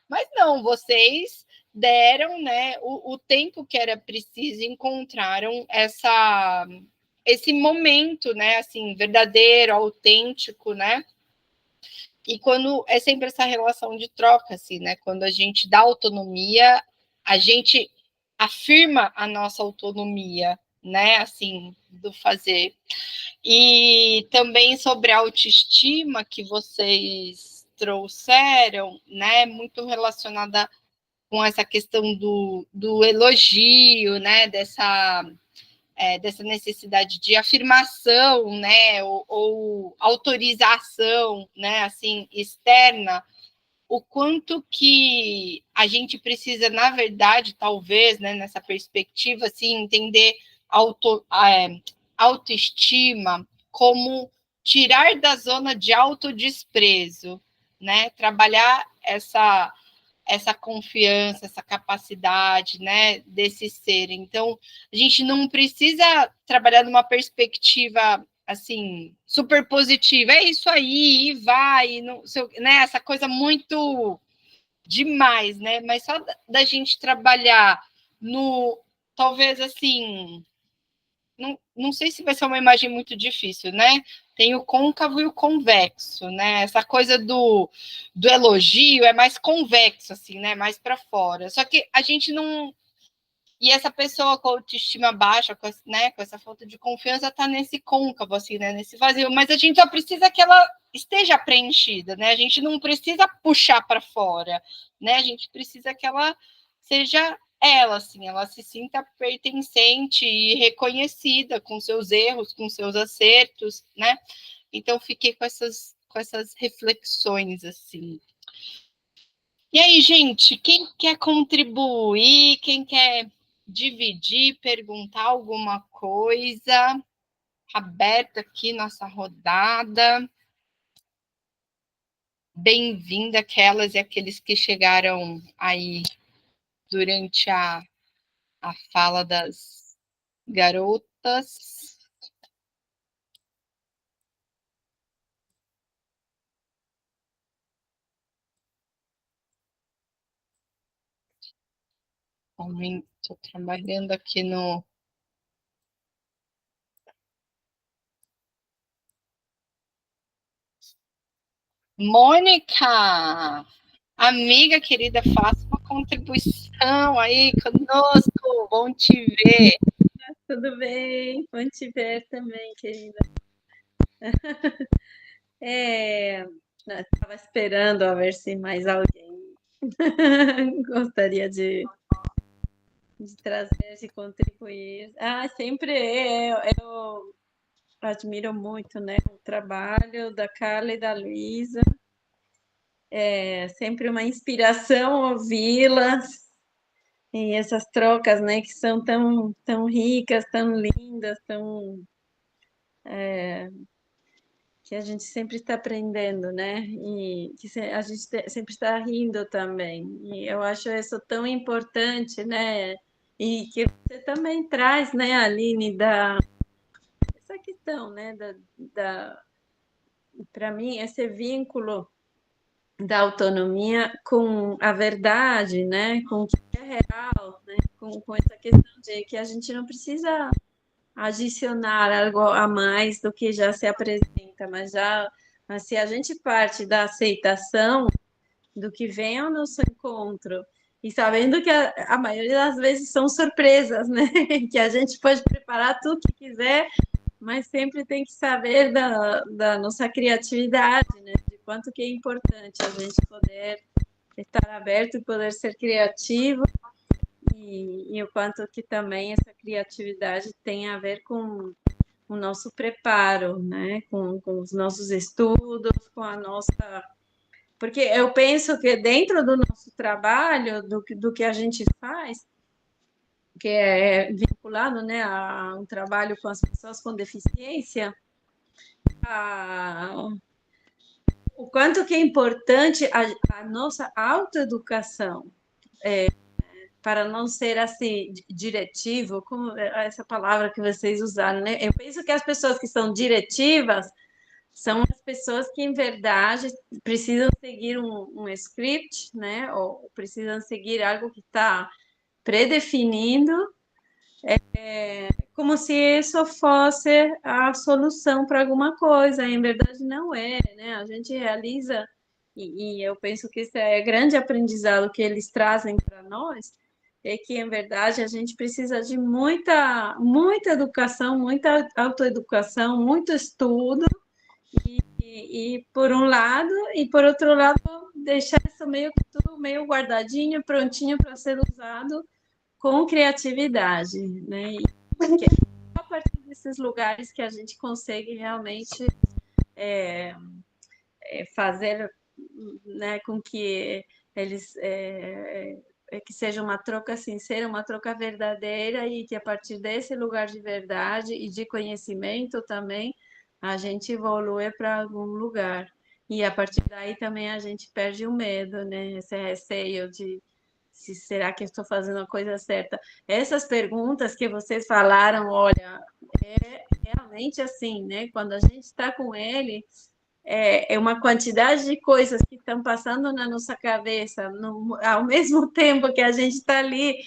Mas não, vocês deram, né, o tempo que era preciso, encontraram esse momento, né, assim, verdadeiro, autêntico, né? E quando é sempre essa relação de troca, assim, né? Quando a gente dá autonomia, a gente afirma a nossa autonomia, né? Assim, do fazer. E também sobre a autoestima que vocês trouxeram, né? Muito relacionada com essa questão do elogio, né? Dessa necessidade de afirmação, né, ou autorização, né, assim, externa, o quanto que a gente precisa, na verdade, talvez, né, nessa perspectiva, assim, entender autoestima como tirar da zona de autodesprezo, né, trabalhar essa confiança, essa capacidade, né, desse ser. Então, a gente não precisa trabalhar numa perspectiva assim super positiva. É isso aí, e vai, não, né, essa coisa muito demais, né? Mas só da gente trabalhar no talvez assim, não sei se vai ser uma imagem muito difícil, né? Tem o côncavo e o convexo, né? Essa coisa do elogio é mais convexo, assim, né? Mais para fora. Só que a gente não. E essa pessoa com autoestima baixa, né, com essa falta de confiança, tá nesse côncavo, assim, né? Nesse vazio. Mas a gente só precisa que ela esteja preenchida, né? A gente não precisa puxar para fora, né? A gente precisa que ela seja ela, assim, ela se sinta pertencente e reconhecida com seus erros, com seus acertos, né? Então, fiquei com essas reflexões, assim. E aí, gente, quem quer contribuir, quem quer dividir, perguntar alguma coisa? Aberta aqui nossa rodada. Bem-vinda aquelas e aqueles que chegaram aí durante a fala das garotas. Estou trabalhando aqui no. Mônica, amiga querida, faça uma contribuição aí conosco. Bom te ver. Tudo bem? Bom te ver também, querida. Estava esperando a ver se mais alguém gostaria de trazer, de contribuir. Sempre eu admiro muito, né, o trabalho da Carla e da Luísa. É sempre uma inspiração ouvi-las e essas trocas, né, que são tão ricas, tão lindas, que a gente sempre está aprendendo, né? E que a gente sempre está rindo também. E eu acho isso tão importante, né? E que você também traz, né, Aline, essa questão, né, para mim, esse vínculo da autonomia com a verdade, né, com o que é real, né, com essa questão de que a gente não precisa adicionar algo a mais do que já se apresenta, mas se a gente parte da aceitação do que vem ao nosso encontro e sabendo que a maioria das vezes são surpresas, né? Que a gente pode preparar tudo que quiser, mas sempre tem que saber da nossa criatividade, né? De quanto que é importante a gente poder estar aberto e poder ser criativo e o quanto que também essa criatividade tem a ver com o nosso preparo, né? Com os nossos estudos, com a nossa. Porque eu penso que dentro do nosso trabalho, do que a gente faz, que é vinculado, né, a um trabalho com as pessoas com deficiência, a, o quanto que é importante a nossa autoeducação, para não ser assim diretivo, como essa palavra que vocês usaram, né? Eu penso que as pessoas que são diretivas são as pessoas que, em verdade, precisam seguir um script, né? Ou precisam seguir algo que está predefinido, como se isso fosse a solução para alguma coisa. Em verdade, não é, né? A gente realiza, e eu penso que esse é o grande aprendizado que eles trazem para nós, é que, em verdade, a gente precisa de muita educação, muita autoeducação, muito estudo, e por um lado, e por outro lado, deixar isso tudo meio guardadinho, prontinho para ser usado com criatividade, né? E é a partir desses lugares que a gente consegue realmente fazer, né, com que eles que seja uma troca sincera, uma troca verdadeira, e que a partir desse lugar de verdade e de conhecimento também a gente evolui para algum lugar. E a partir daí também a gente perde o medo, né? Esse receio de será que eu estou fazendo a coisa certa? Essas perguntas que vocês falaram, olha, é realmente assim, né? Quando a gente está com ele, é uma quantidade de coisas que estão passando na nossa cabeça, ao mesmo tempo que a gente está ali,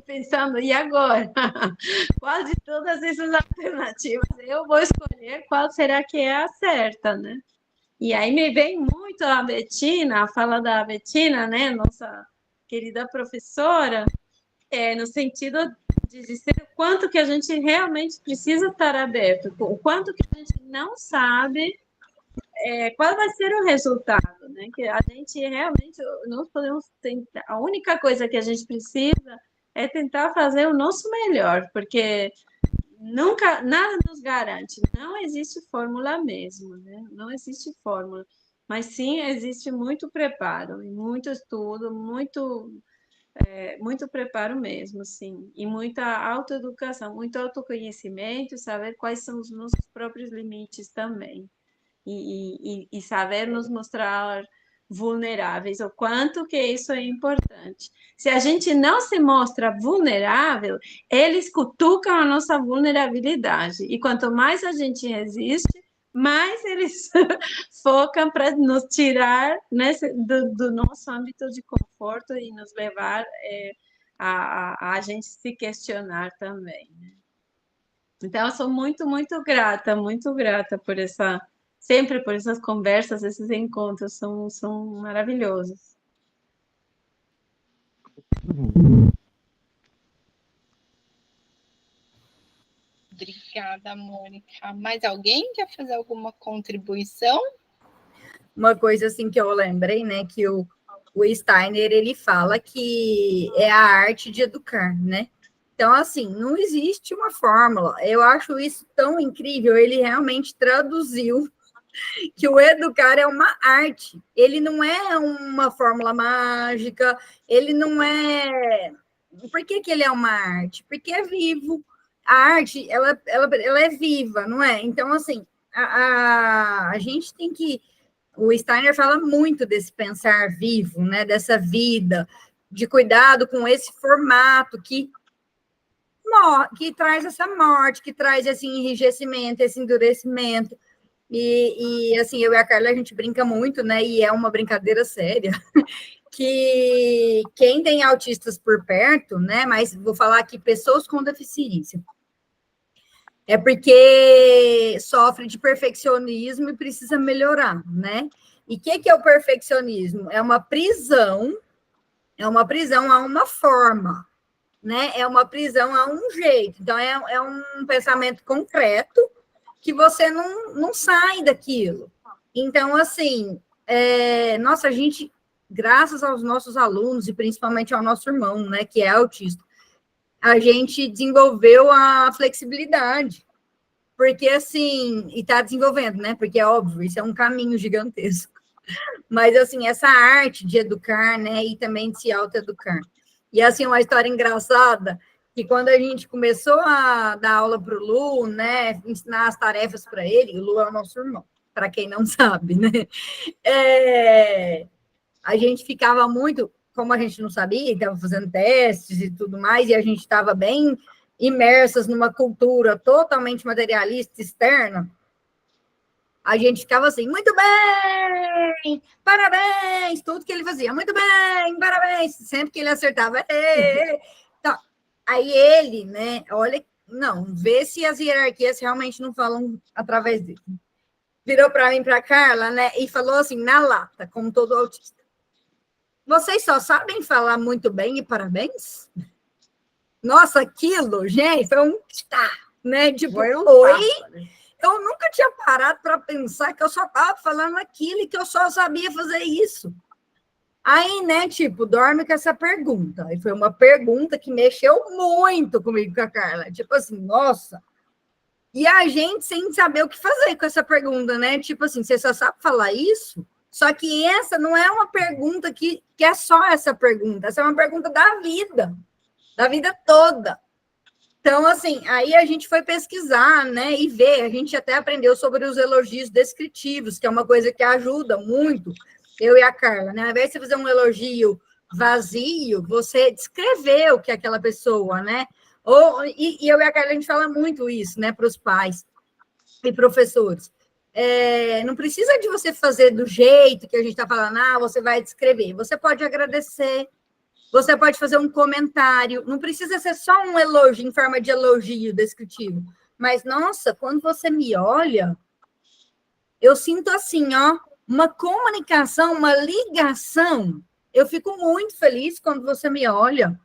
pensando, e agora? Qual de todas essas alternativas eu vou escolher, qual será que é a certa, né? E aí me vem muito a Bettina, a fala da Bettina, né, nossa querida professora, no sentido de dizer o quanto que a gente realmente precisa estar aberto, o quanto que a gente não sabe qual vai ser o resultado, né? Que a gente realmente, nós podemos tentar, a única coisa que a gente precisa é tentar fazer o nosso melhor, porque nunca, nada nos garante, não existe fórmula mesmo, né? Não existe fórmula, mas sim existe muito preparo, muito estudo, muito preparo mesmo, sim, e muita autoeducação, muito autoconhecimento, saber quais são os nossos próprios limites também, e saber nos mostrar vulneráveis, o quanto que isso é importante. Se a gente não se mostra vulnerável, eles cutucam a nossa vulnerabilidade, e quanto mais a gente resiste, mais eles focam para nos tirar do nosso âmbito de conforto e nos levar a gente se questionar também, né? Então, eu sou muito grata por sempre por essas conversas, esses encontros, são maravilhosos. Obrigada, Mônica. Mais alguém quer fazer alguma contribuição? Uma coisa assim que eu lembrei, né, que o Steiner, ele fala que é a arte de educar, né? Então, assim, não existe uma fórmula. Eu acho isso tão incrível, ele realmente traduziu que o educar é uma arte. Ele não é uma fórmula mágica, ele não é... Por que ele é uma arte? Porque é vivo. A arte, ela é viva, não é? Então, assim, a gente tem que... O Steiner fala muito desse pensar vivo, né? Dessa vida, de cuidado com esse formato que traz essa morte, que traz esse enrijecimento, esse endurecimento. E assim, eu e a Carla, a gente brinca muito, né? E é uma brincadeira séria, que quem tem autistas por perto, né? Mas vou falar aqui, pessoas com deficiência, é porque sofre de perfeccionismo e precisa melhorar, né? E o que é o perfeccionismo? É uma prisão a uma forma, né? É uma prisão a um jeito. Então, é um pensamento concreto que você não sai daquilo. Então, assim, nossa, a gente, graças aos nossos alunos, e principalmente ao nosso irmão, né, que é autista, a gente desenvolveu a flexibilidade, porque, assim, e está desenvolvendo, né, porque é óbvio, isso é um caminho gigantesco, mas, assim, essa arte de educar, né, e também de se autoeducar. E, assim, uma história engraçada, que quando a gente começou a dar aula para o Lu, né, ensinar as tarefas para ele, o Lu é o nosso irmão, para quem não sabe, né? A gente ficava muito, como a gente não sabia, estava fazendo testes e tudo mais, e a gente estava bem imersas numa cultura totalmente materialista, externa, a gente ficava assim, muito bem, parabéns, tudo que ele fazia, muito bem, parabéns, sempre que ele acertava, então, aí ele, né, olha, não, vê se as hierarquias realmente não falam através dele. Virou para mim, para a Carla, né, e falou assim, na lata, como todo autista, vocês só sabem falar muito bem e parabéns? Nossa, aquilo, gente, foi um né, tipo, Foi um oi? tapa, né? Eu nunca tinha parado para pensar que eu só estava falando aquilo e que eu só sabia fazer isso. Aí, né, tipo, dorme com essa pergunta. E foi uma pergunta que mexeu muito comigo, com a Carla. Tipo assim, nossa. E a gente sem saber o que fazer com essa pergunta, né? Tipo assim, você só sabe falar isso? Só que essa não é uma pergunta que é só essa pergunta. Essa é uma pergunta da vida toda. Então, assim, aí a gente foi pesquisar, né, e ver, a gente até aprendeu sobre os elogios descritivos, que é uma coisa que ajuda muito, eu e a Carla, né, ao invés de você fazer um elogio vazio, você descrever o que é aquela pessoa, né, e eu e a Carla, a gente fala muito isso, né, para os pais e professores. Não precisa de você fazer do jeito que a gente está falando, você vai descrever, você pode agradecer, você pode fazer um comentário, não precisa ser só um elogio, em forma de elogio descritivo. Mas, nossa, quando você me olha, eu sinto assim, ó, uma comunicação, uma ligação. Eu fico muito feliz quando você me olha,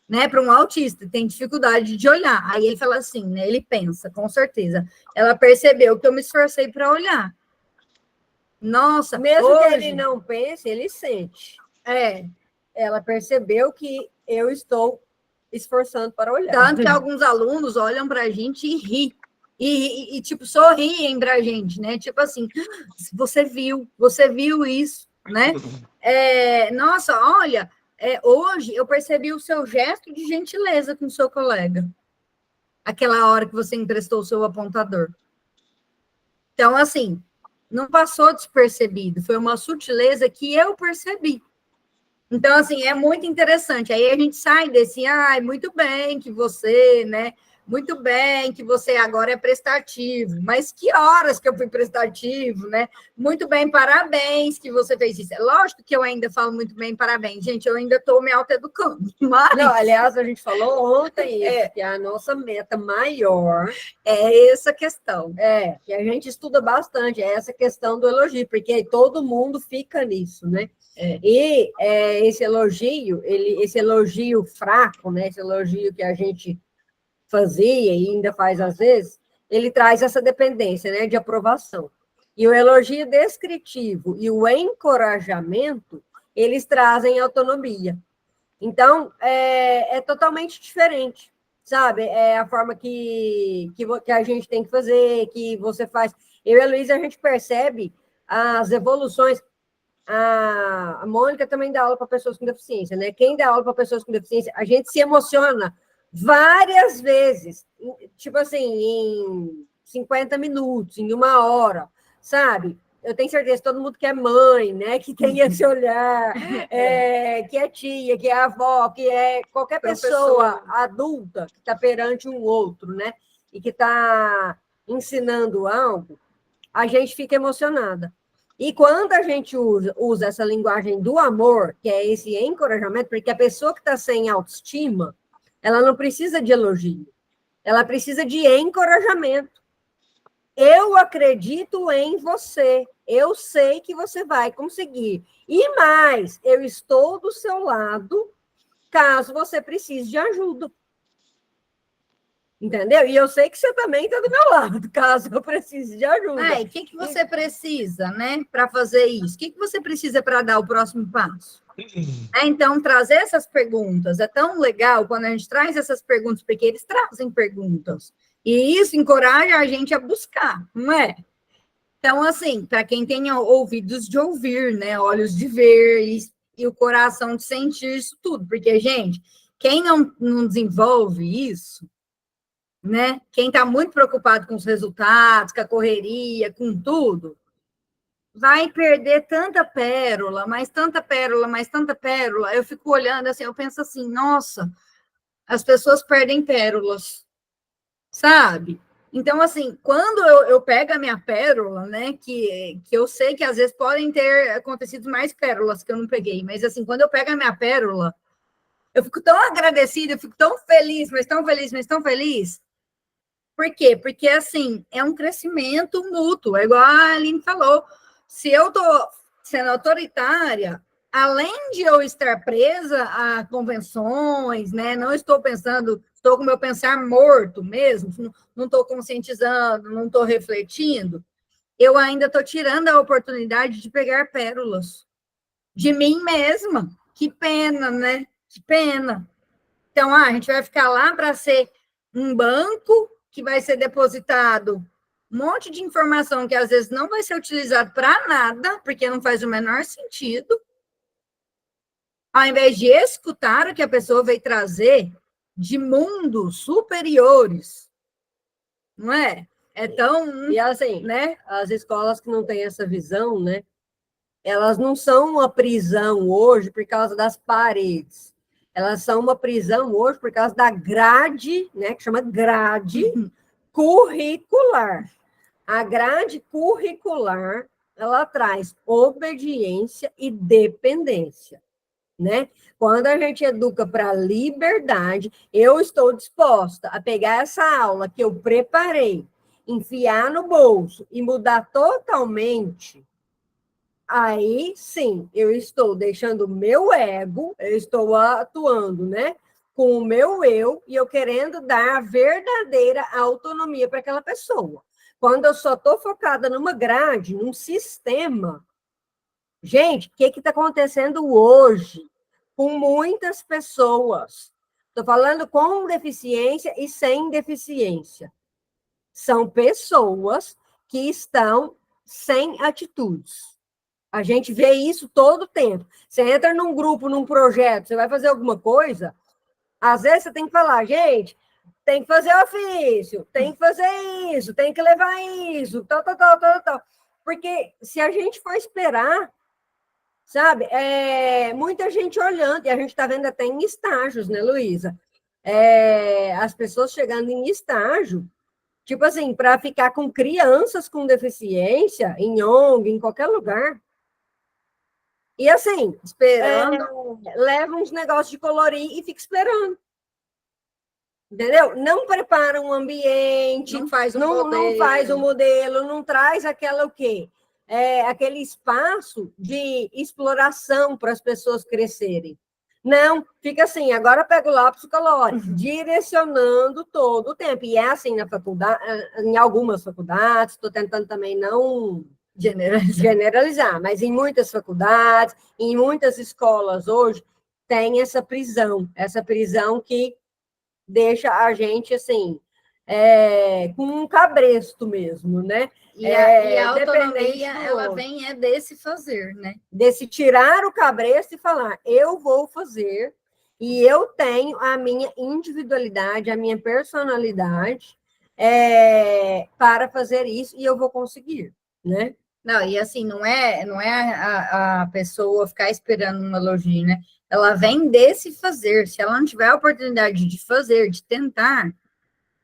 né, para um autista, tem dificuldade de olhar. Aí ele fala assim, né, ele pensa, com certeza. Ela percebeu que eu me esforcei para olhar. Nossa, Mesmo hoje, que ele não pense, ele sente. Ela percebeu que eu estou esforçando para olhar. Tanto que alguns alunos olham para a gente e riem. E, tipo, sorriem para a gente, né? Tipo assim, você viu isso, né? Nossa, olha, hoje eu percebi o seu gesto de gentileza com o seu colega. Aquela hora que você emprestou o seu apontador. Então, assim, não passou despercebido. Foi uma sutileza que eu percebi. Então, assim, é muito interessante. Aí a gente sai desse, muito bem que você, né? Muito bem que você agora é prestativo. Mas que horas que eu fui prestativo, né? Muito bem, parabéns que você fez isso. É lógico que eu ainda falo muito bem, parabéns. Gente, eu ainda estou me autoeducando. Mas... Não, aliás, a gente falou ontem isso, que a nossa meta maior é essa questão. Que a gente estuda bastante, é essa questão do elogio, porque todo mundo fica nisso, né? E esse elogio fraco, né? Esse elogio que a gente fazia e ainda faz às vezes, ele traz essa dependência, né, de aprovação. E o elogio descritivo e o encorajamento, eles trazem autonomia. Então, é totalmente diferente, sabe? É a forma que a gente tem que fazer, que você faz. Eu e a Luísa, a gente percebe as evoluções. A Mônica também dá aula para pessoas com deficiência, né? Quem dá aula para pessoas com deficiência, a gente se emociona várias vezes, tipo assim, em 50 minutos, em 1 hora, sabe? Eu tenho certeza que todo mundo que é mãe, né? Que tem esse olhar, que é tia, que é avó, que é qualquer pessoa adulta que está perante um outro, né? E que está ensinando algo, a gente fica emocionada. E quando a gente usa essa linguagem do amor, que é esse encorajamento, porque a pessoa que está sem autoestima, ela não precisa de elogio, ela precisa de encorajamento. Eu acredito em você, eu sei que você vai conseguir. E mais, eu estou do seu lado, caso você precise de ajuda. Entendeu? E eu sei que você também está do meu lado, caso eu precise de ajuda. E o que você precisa, né, para fazer isso? O que você precisa para dar o próximo passo? Então, trazer essas perguntas é tão legal quando a gente traz essas perguntas, porque eles trazem perguntas. E isso encoraja a gente a buscar, não é? Então, assim, para quem tem ouvidos de ouvir, né, olhos de ver e o coração de sentir isso tudo. Porque, gente, quem não desenvolve isso, né? Quem está muito preocupado com os resultados, com a correria, com tudo, vai perder tanta pérola, mais tanta pérola, mais tanta pérola. Eu fico olhando assim, eu penso assim, nossa, as pessoas perdem pérolas, sabe? Então, assim, quando eu pego a minha pérola, né, que eu sei que às vezes podem ter acontecido mais pérolas que eu não peguei, mas assim, quando eu pego a minha pérola, eu fico tão agradecida, eu fico tão feliz, mas tão feliz, mas tão feliz. Por quê? Porque, assim, é um crescimento mútuo, é igual a Aline falou. Se eu estou sendo autoritária, além de eu estar presa a convenções, né, não estou pensando, estou com o meu pensar morto mesmo, não estou conscientizando, não estou refletindo, eu ainda estou tirando a oportunidade de pegar pérolas de mim mesma. Que pena, né? Que pena. Então, a gente vai ficar lá para ser um banco que vai ser depositado um monte de informação que às vezes não vai ser utilizado para nada, porque não faz o menor sentido, ao invés de escutar o que a pessoa veio trazer de mundos superiores, não é? É tão... E assim, né? as escolas que não têm essa visão, né? Elas não são uma prisão hoje por causa das paredes. Elas são uma prisão hoje por causa da grade, né? Que chama grade curricular. A grade curricular, ela traz obediência e dependência, né? Quando a gente educa para liberdade, eu estou disposta a pegar essa aula que eu preparei, enfiar no bolso e mudar totalmente. Aí, sim, eu estou deixando o meu ego, eu estou atuando, né, com o meu eu, e eu querendo dar a verdadeira autonomia para aquela pessoa. Quando eu só estou focada numa grade, num sistema, gente, o que está acontecendo hoje com muitas pessoas? Estou falando com deficiência e sem deficiência. São pessoas que estão sem atitudes. A gente vê isso todo o tempo. Você entra num grupo, num projeto, você vai fazer alguma coisa, às vezes você tem que falar, gente, tem que fazer ofício, tem que fazer isso, tem que levar isso, tal, tal, tal, tal, tal. Porque se a gente for esperar, sabe, muita gente olhando, e a gente está vendo até em estágios, né, Luísa? As pessoas chegando em estágio, tipo assim, para ficar com crianças com deficiência, em ONG, em qualquer lugar. E assim, Esperando. leva uns negócios de colorir e fica esperando. Entendeu? Não prepara um ambiente, Não faz um não faz um modelo. modelo, não traz aquela o quê? Aquele espaço de exploração para as pessoas crescerem. Não, fica assim, agora pega o lápis e colore, direcionando todo o tempo. E é assim na faculdade, em algumas faculdades, estou tentando também não generalizar, mas em muitas faculdades, em muitas escolas hoje, tem essa prisão que deixa a gente, assim, com um cabresto mesmo, né? E a Dependente autonomia, do ela outro. vem desse fazer, né? Desse tirar o cabresto e falar, eu vou fazer, e eu tenho a minha individualidade, a minha personalidade para fazer isso, e eu vou conseguir, né? Não, e assim, não é a pessoa ficar esperando um elogio, né? Ela vem desse fazer. Se ela não tiver a oportunidade de fazer, de tentar,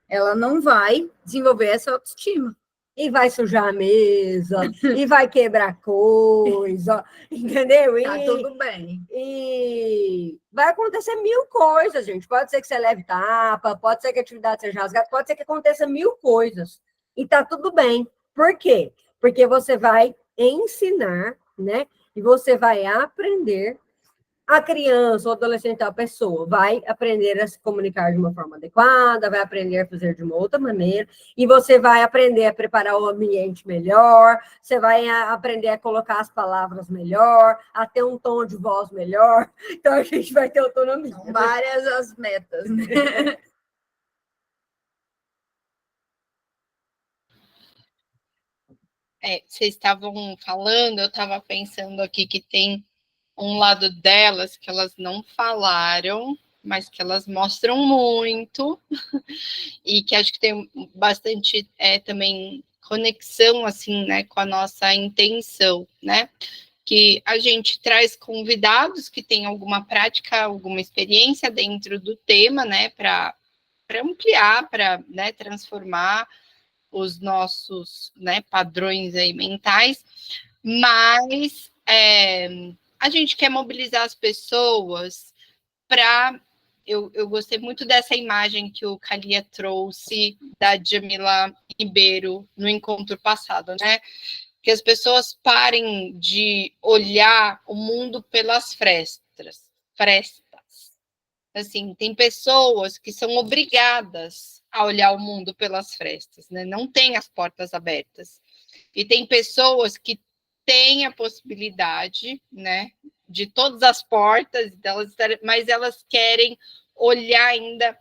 ela não vai desenvolver essa autoestima. E vai sujar a mesa, e vai quebrar coisa, entendeu? Tá tudo bem. E vai acontecer mil coisas, gente. Pode ser que você leve tapa, pode ser que a atividade seja rasgada, pode ser que aconteça mil coisas. E tá tudo bem. Por quê? Porque você vai ensinar, né? E você vai aprender. A criança, o adolescente, a pessoa vai aprender a se comunicar de uma forma adequada, vai aprender a fazer de uma outra maneira, e você vai aprender a preparar o ambiente melhor, você vai aprender a colocar as palavras melhor, a ter um tom de voz melhor. Então, a gente vai ter autonomia. São várias as metas, né? Vocês estavam falando, eu estava pensando aqui que tem um lado delas que elas não falaram, mas que elas mostram muito, e que acho que tem bastante também conexão, assim, né, com a nossa intenção, né? Que a gente traz convidados que têm alguma prática, alguma experiência dentro do tema, né, para ampliar, para, né, transformar os nossos, né, padrões aí mentais, mas a gente quer mobilizar as pessoas para... Eu gostei muito dessa imagem que o Kalia trouxe da Djamila Ribeiro no encontro passado, né? Que as pessoas parem de olhar o mundo pelas frestas. Assim, tem pessoas que são obrigadas a olhar o mundo pelas frestas, né? Não tem as portas abertas. E tem pessoas que têm a possibilidade, né, de todas as portas, mas elas querem olhar ainda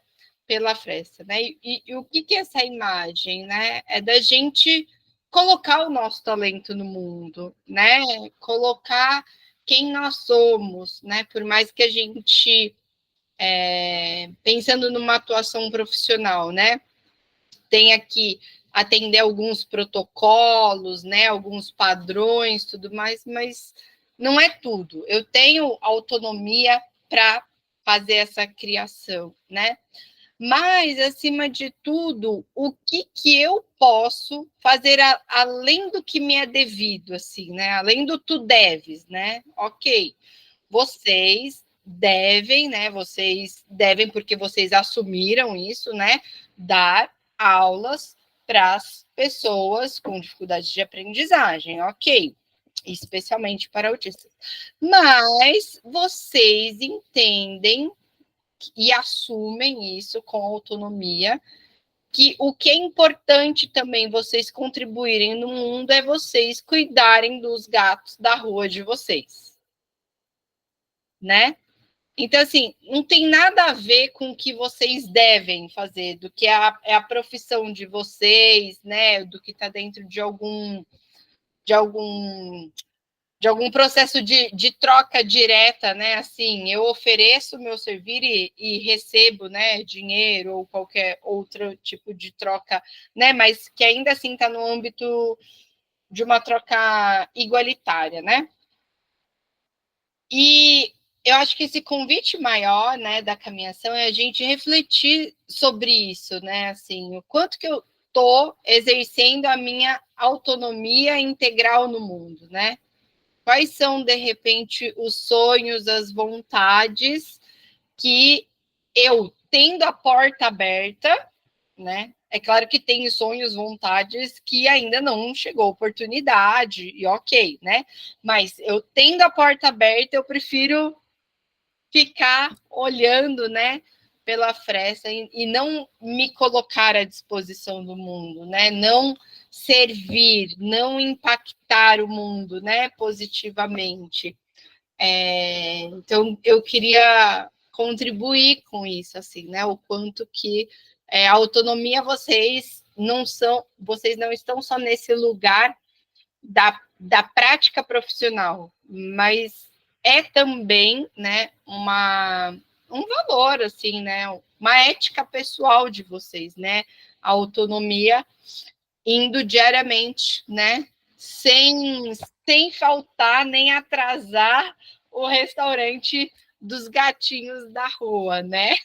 pela fresta, né? E o que é essa imagem, né? É da gente colocar o nosso talento no mundo, né? Colocar quem nós somos, né? Por mais que a gente, pensando numa atuação profissional, né? Tenha que atender alguns protocolos, né? Alguns padrões, tudo mais, mas não é tudo. Eu tenho autonomia para fazer essa criação, né? Mas, acima de tudo, o que eu posso fazer além do que me é devido, assim, né? Além do tu deves, né? Ok, vocês devem, né? Vocês devem, porque vocês assumiram isso, né? Dar aulas para as pessoas com dificuldade de aprendizagem, ok. Especialmente para autistas. Mas vocês entendem e assumem isso com autonomia, que o que é importante também vocês contribuírem no mundo é vocês cuidarem dos gatos da rua de vocês, né? Então, assim, não tem nada a ver com o que vocês devem fazer, do que é a profissão de vocês, né? Do que está dentro de algum processo de troca direta, né? Assim, eu ofereço meu servir e recebo, né, dinheiro ou qualquer outro tipo de troca, né? Mas que ainda assim está no âmbito de uma troca igualitária, né? E eu acho que esse convite maior, né, da caminhação é a gente refletir sobre isso, né? Assim, o quanto que eu estou exercendo a minha autonomia integral no mundo, né? Quais são, de repente, os sonhos, as vontades que eu, tendo a porta aberta, né? É claro que tem sonhos, vontades que ainda não chegou a oportunidade, e ok, né? Mas eu tendo a porta aberta, eu prefiro ficar olhando, né, pela fresta e não me colocar à disposição do mundo, né? Não servir, não impactar o mundo, né, positivamente. Então, eu queria contribuir com isso, assim, né? O quanto que a autonomia vocês não estão só nesse lugar da prática profissional, mas é também, né, um valor, assim, né, uma ética pessoal de vocês, né, a autonomia indo diariamente, né, sem faltar nem atrasar o restaurante dos gatinhos da rua, né?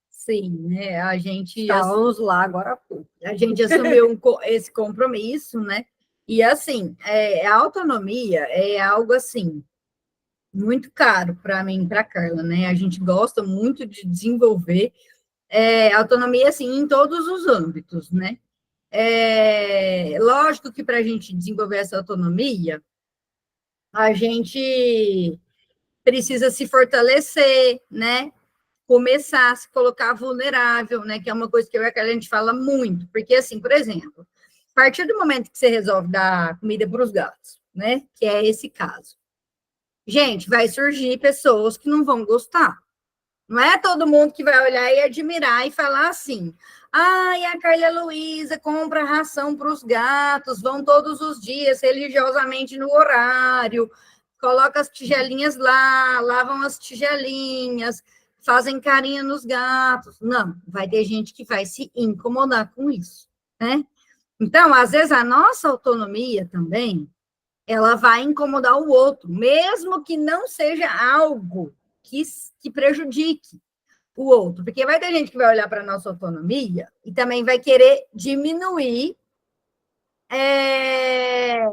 Sim, né? A gente Estávamos lá agora há pouco. A gente assumiu esse compromisso, né? E assim, a autonomia é algo assim muito caro para mim, para Carla, né? A gente gosta muito de desenvolver autonomia assim em todos os âmbitos, né? Lógico que para a gente desenvolver essa autonomia, a gente precisa se fortalecer, né? Começar a se colocar vulnerável, né? Que é uma coisa que eu e a Carla, a gente fala muito, porque assim, por exemplo, a partir do momento que você resolve dar comida para os gatos, né? Que é esse caso. Gente, vai surgir pessoas que não vão gostar. Não é todo mundo que vai olhar e admirar e falar assim: ai, a Carla Luísa compra ração para os gatos, vão todos os dias religiosamente no horário, coloca as tigelinhas lá, lavam as tigelinhas, fazem carinho nos gatos. Não, vai ter gente que vai se incomodar com isso, né? Então, às vezes, a nossa autonomia também, ela vai incomodar o outro, mesmo que não seja algo que prejudique o outro. Porque vai ter gente que vai olhar para a nossa autonomia e também vai querer diminuir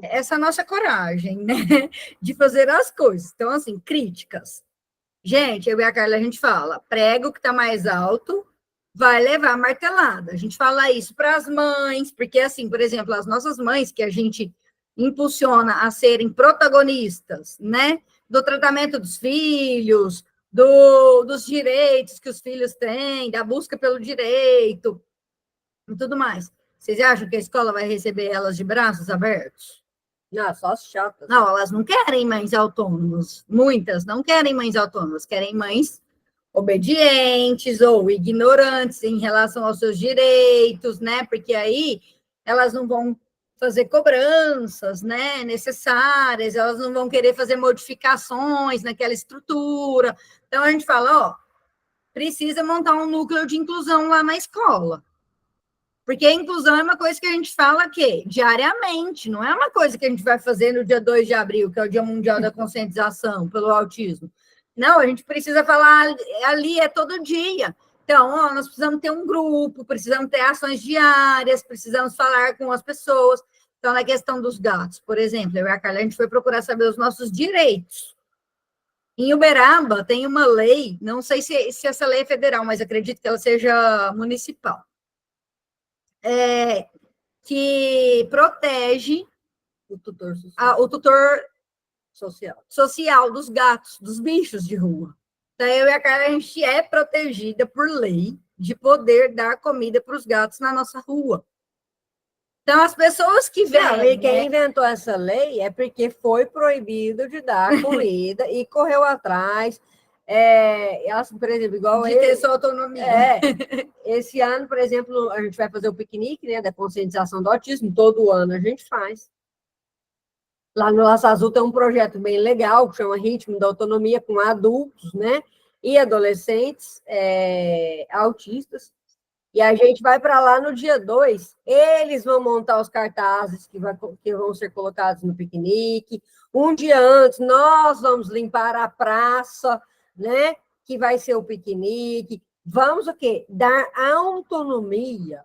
essa nossa coragem, né? De fazer as coisas. Então, assim, críticas. Gente, eu e a Carla, a gente fala, prego que está mais alto vai levar martelada. A gente fala isso para as mães, porque, assim, por exemplo, as nossas mães, que a gente impulsiona a serem protagonistas, né? Do tratamento dos filhos, dos direitos que os filhos têm, da busca pelo direito e tudo mais. Vocês acham que a escola vai receber elas de braços abertos? Não, só as chatas. Não, elas não querem mães autônomas. Muitas não querem mães autônomas, querem mães obedientes ou ignorantes em relação aos seus direitos, né? Porque aí elas não vão fazer cobranças, né, necessárias, elas não vão querer fazer modificações naquela estrutura. Então a gente fala, ó, precisa montar um núcleo de inclusão lá na escola. Porque a inclusão é uma coisa que a gente fala aqui, diariamente, não é uma coisa que a gente vai fazer no dia 2 de abril, que é o Dia Mundial da Conscientização pelo Autismo. Não, a gente precisa falar ali, é todo dia. Então, ó, nós precisamos ter um grupo, precisamos ter ações diárias, precisamos falar com as pessoas. Então, na questão dos gatos, por exemplo, eu e a Carla, a gente foi procurar saber os nossos direitos. Em Uberaba, tem uma lei, não sei se essa lei é federal, mas acredito que ela seja municipal, que protege O tutor social. o tutor social dos gatos, dos bichos de rua. Então, eu e a Carla, a gente é protegida por lei de poder dar comida para os gatos na nossa rua. Então, as pessoas que vêm... Não, e quem inventou essa lei é porque foi proibido de dar comida e correu atrás. Elas, por exemplo, igual de ter sua autonomia. Esse ano, por exemplo, a gente vai fazer o piquenique, né, da conscientização do autismo, todo ano a gente faz. Lá no Laço Azul tem um projeto bem legal, que chama Ritmo da Autonomia, com adultos, né, e adolescentes autistas. E a gente vai para lá no dia 2, eles vão montar os cartazes que vão ser colocados no piquenique. Um dia antes, nós vamos limpar a praça, né, que vai ser o piquenique. Vamos o quê? Dar autonomia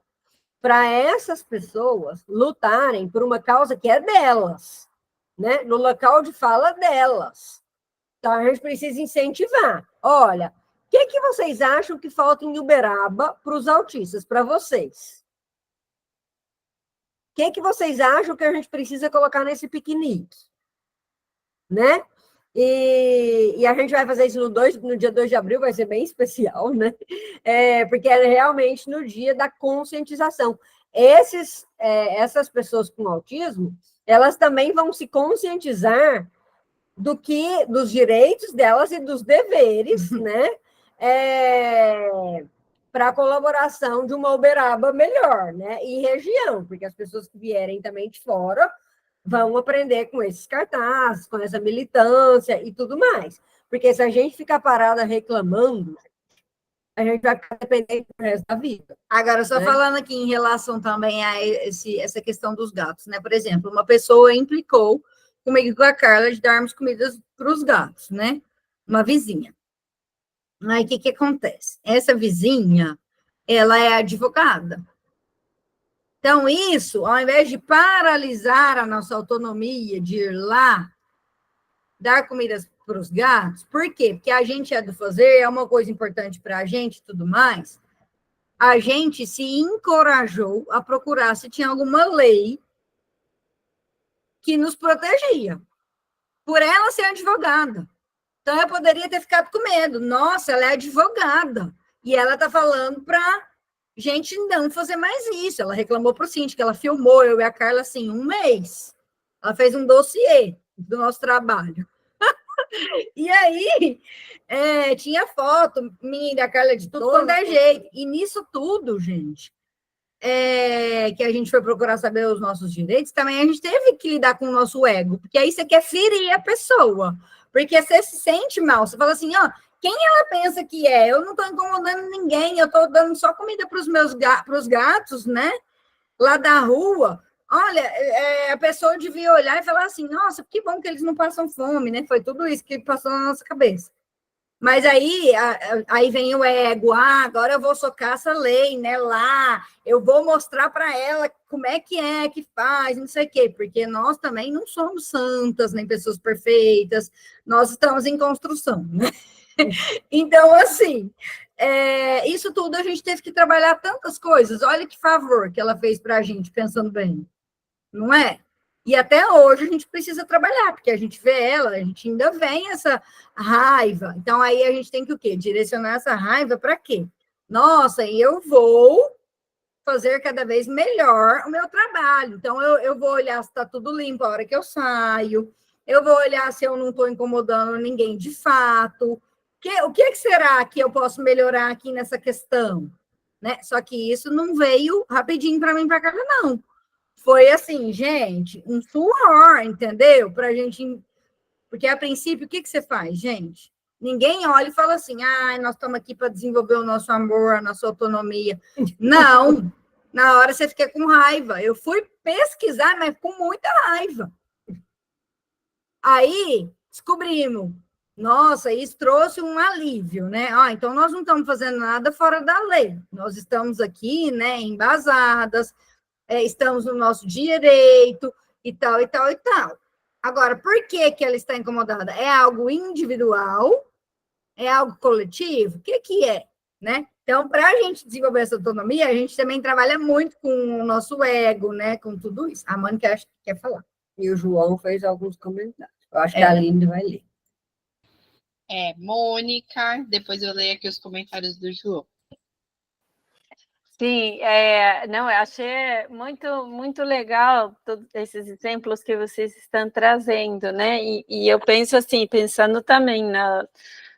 para essas pessoas lutarem por uma causa que é delas, né, no local de fala delas. Então, a gente precisa incentivar. Olha, o que vocês acham que falta em Uberaba para os autistas, para vocês? O que vocês acham que a gente precisa colocar nesse piquenique? Né? E a gente vai fazer isso no dia 2 de abril, vai ser bem especial, né? Porque é realmente no dia da conscientização. Essas pessoas com autismo, elas também vão se conscientizar dos direitos delas e dos deveres, né? Para a colaboração de uma Uberaba melhor, né? E região, porque as pessoas que vierem também de fora vão aprender com esses cartazes, com essa militância e tudo mais. Porque se a gente ficar parada reclamando, a gente vai ficar dependente do resto da vida. Agora, só falando aqui em relação também a essa questão dos gatos, né? Por exemplo, uma pessoa implicou comigo e com a Carla de darmos comidas para os gatos, né? Uma vizinha. Aí, o que acontece? Essa vizinha, ela é advogada. Então, isso, ao invés de paralisar a nossa autonomia de ir lá dar comidas para os gatos, por quê? Porque a gente é do fazer, é uma coisa importante para a gente e tudo mais, a gente se encorajou a procurar se tinha alguma lei que nos protegia, por ela ser advogada. Então, eu poderia ter ficado com medo. Nossa, ela é advogada. E ela está falando para gente não fazer mais isso. Ela reclamou para o síndico, ela filmou, eu e a Carla, assim, 1 mês. Ela fez um dossiê do nosso trabalho. E aí, tinha foto minha e da Carla de tudo quanto é jeito. E nisso tudo, gente, que a gente foi procurar saber os nossos direitos, também a gente teve que lidar com o nosso ego, porque aí você quer ferir a pessoa. Porque você se sente mal, você fala assim, ó, quem ela pensa que é? Eu não estou incomodando ninguém, eu estou dando só comida para os meus gatos, né? Lá da rua. Olha, a pessoa devia olhar e falar assim, nossa, que bom que eles não passam fome, né? Foi tudo isso que passou na nossa cabeça. Mas aí vem o ego, agora eu vou socar essa lei, né, lá, eu vou mostrar para ela como é que faz, não sei o quê, porque nós também não somos santas, nem pessoas perfeitas, nós estamos em construção, né? Então, assim, isso tudo a gente teve que trabalhar tantas coisas, olha que favor que ela fez para a gente, pensando bem, não é? E até hoje a gente precisa trabalhar, porque a gente vê ela, a gente ainda vem essa raiva. Então, aí a gente tem que o quê? Direcionar essa raiva para quê? Nossa, e eu vou fazer cada vez melhor o meu trabalho. Então, eu vou olhar se está tudo limpo a hora que eu saio, eu vou olhar se eu não estou incomodando ninguém de fato. O que será que eu posso melhorar aqui nessa questão? Né? Só que isso não veio rapidinho para mim para casa, não. Foi assim, gente, um suor, entendeu? Pra gente. Porque, a princípio, o que você faz, gente? Ninguém olha e fala assim, nós estamos aqui para desenvolver o nosso amor, a nossa autonomia. Não, na hora você fica com raiva. Eu fui pesquisar, mas com muita raiva. Aí, descobrimos. Nossa, isso trouxe um alívio, né? Então, nós não estamos fazendo nada fora da lei. Nós estamos aqui, né, embasadas, estamos no nosso direito, e tal, e tal, e tal. Agora, por que ela está incomodada? É algo individual? É algo coletivo? O que é? Né? Então, para a gente desenvolver essa autonomia, a gente também trabalha muito com o nosso ego, né? Com tudo isso. A Mônica quer falar. E o João fez alguns comentários. Eu acho que a Aline vai ler. Mônica, depois eu leio aqui os comentários do João. Sim, não, eu achei muito, muito legal todos esses exemplos que vocês estão trazendo, né? E eu penso assim, pensando também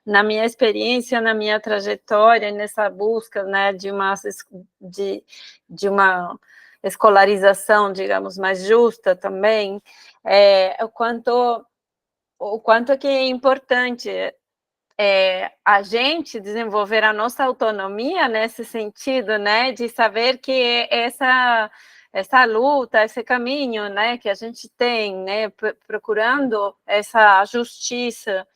na minha experiência, na minha trajetória, nessa busca, né, de uma escolarização, digamos, mais justa também, o quanto que é importante a gente desenvolver a nossa autonomia nesse sentido, né, de saber que essa luta, esse caminho, né, que a gente tem, né, procurando essa justiça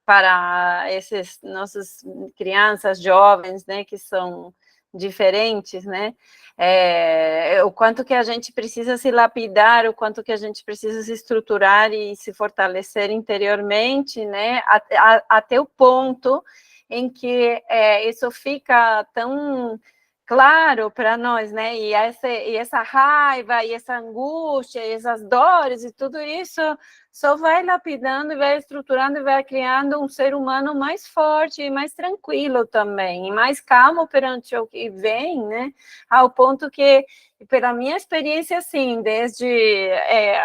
para esses nossas crianças, jovens, né, que são diferentes, né, o quanto que a gente precisa se lapidar, o quanto que a gente precisa se estruturar e se fortalecer interiormente, né, até o ponto em que isso fica tão claro para nós, né, e essa raiva, e essa angústia, e essas dores, e tudo isso só vai lapidando, e vai estruturando, e vai criando um ser humano mais forte e mais tranquilo também, e mais calmo perante o que vem, né, ao ponto que, pela minha experiência, assim, desde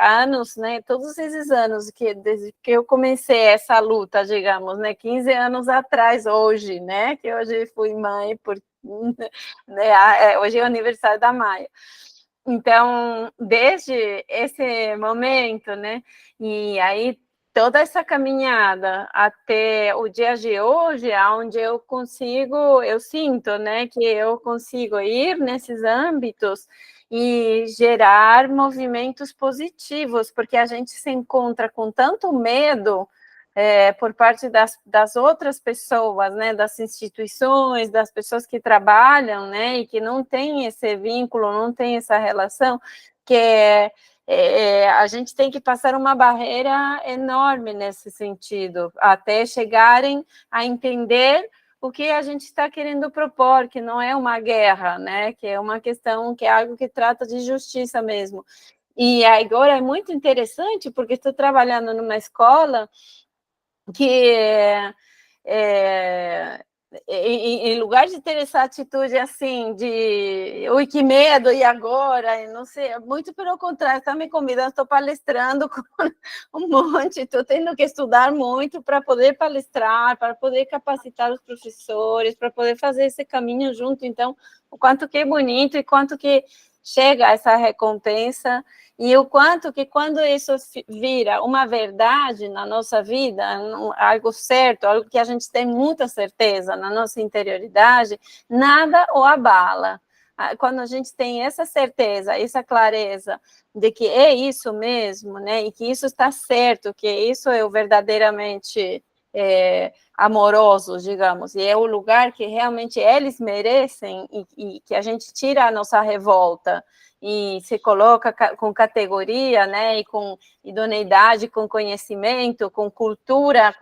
anos, né, todos esses anos, desde que eu comecei essa luta, digamos, né, 15 anos atrás, hoje, né, que hoje fui mãe né, hoje é o aniversário da Maia. Então, desde esse momento, né, e aí toda essa caminhada até o dia de hoje, onde eu sinto, né, que eu consigo ir nesses âmbitos e gerar movimentos positivos, porque a gente se encontra com tanto medo por parte das outras pessoas, né, das instituições, das pessoas que trabalham, né, e que não tem esse vínculo, não tem essa relação, que a gente tem que passar uma barreira enorme nesse sentido, até chegarem a entender o que a gente está querendo propor, que não é uma guerra, né, que é uma questão, que é algo que trata de justiça mesmo. E agora é muito interessante, porque estou trabalhando numa escola que em lugar de ter essa atitude assim de ui, que medo, e agora, não sei, muito pelo contrário, está me convidando, estou palestrando com um monte, estou tendo que estudar muito para poder palestrar, para poder capacitar os professores, para poder fazer esse caminho junto. Então, o quanto que é bonito e quanto que chega essa recompensa, e o quanto que quando isso vira uma verdade na nossa vida, algo certo, algo que a gente tem muita certeza na nossa interioridade, nada o abala. Quando a gente tem essa certeza, essa clareza de que é isso mesmo, né, e que isso está certo, que isso é o verdadeiramente amoroso, digamos, e é o lugar que realmente eles merecem, e que a gente tira a nossa revolta e se coloca com categoria, né, e com idoneidade, com conhecimento, com cultura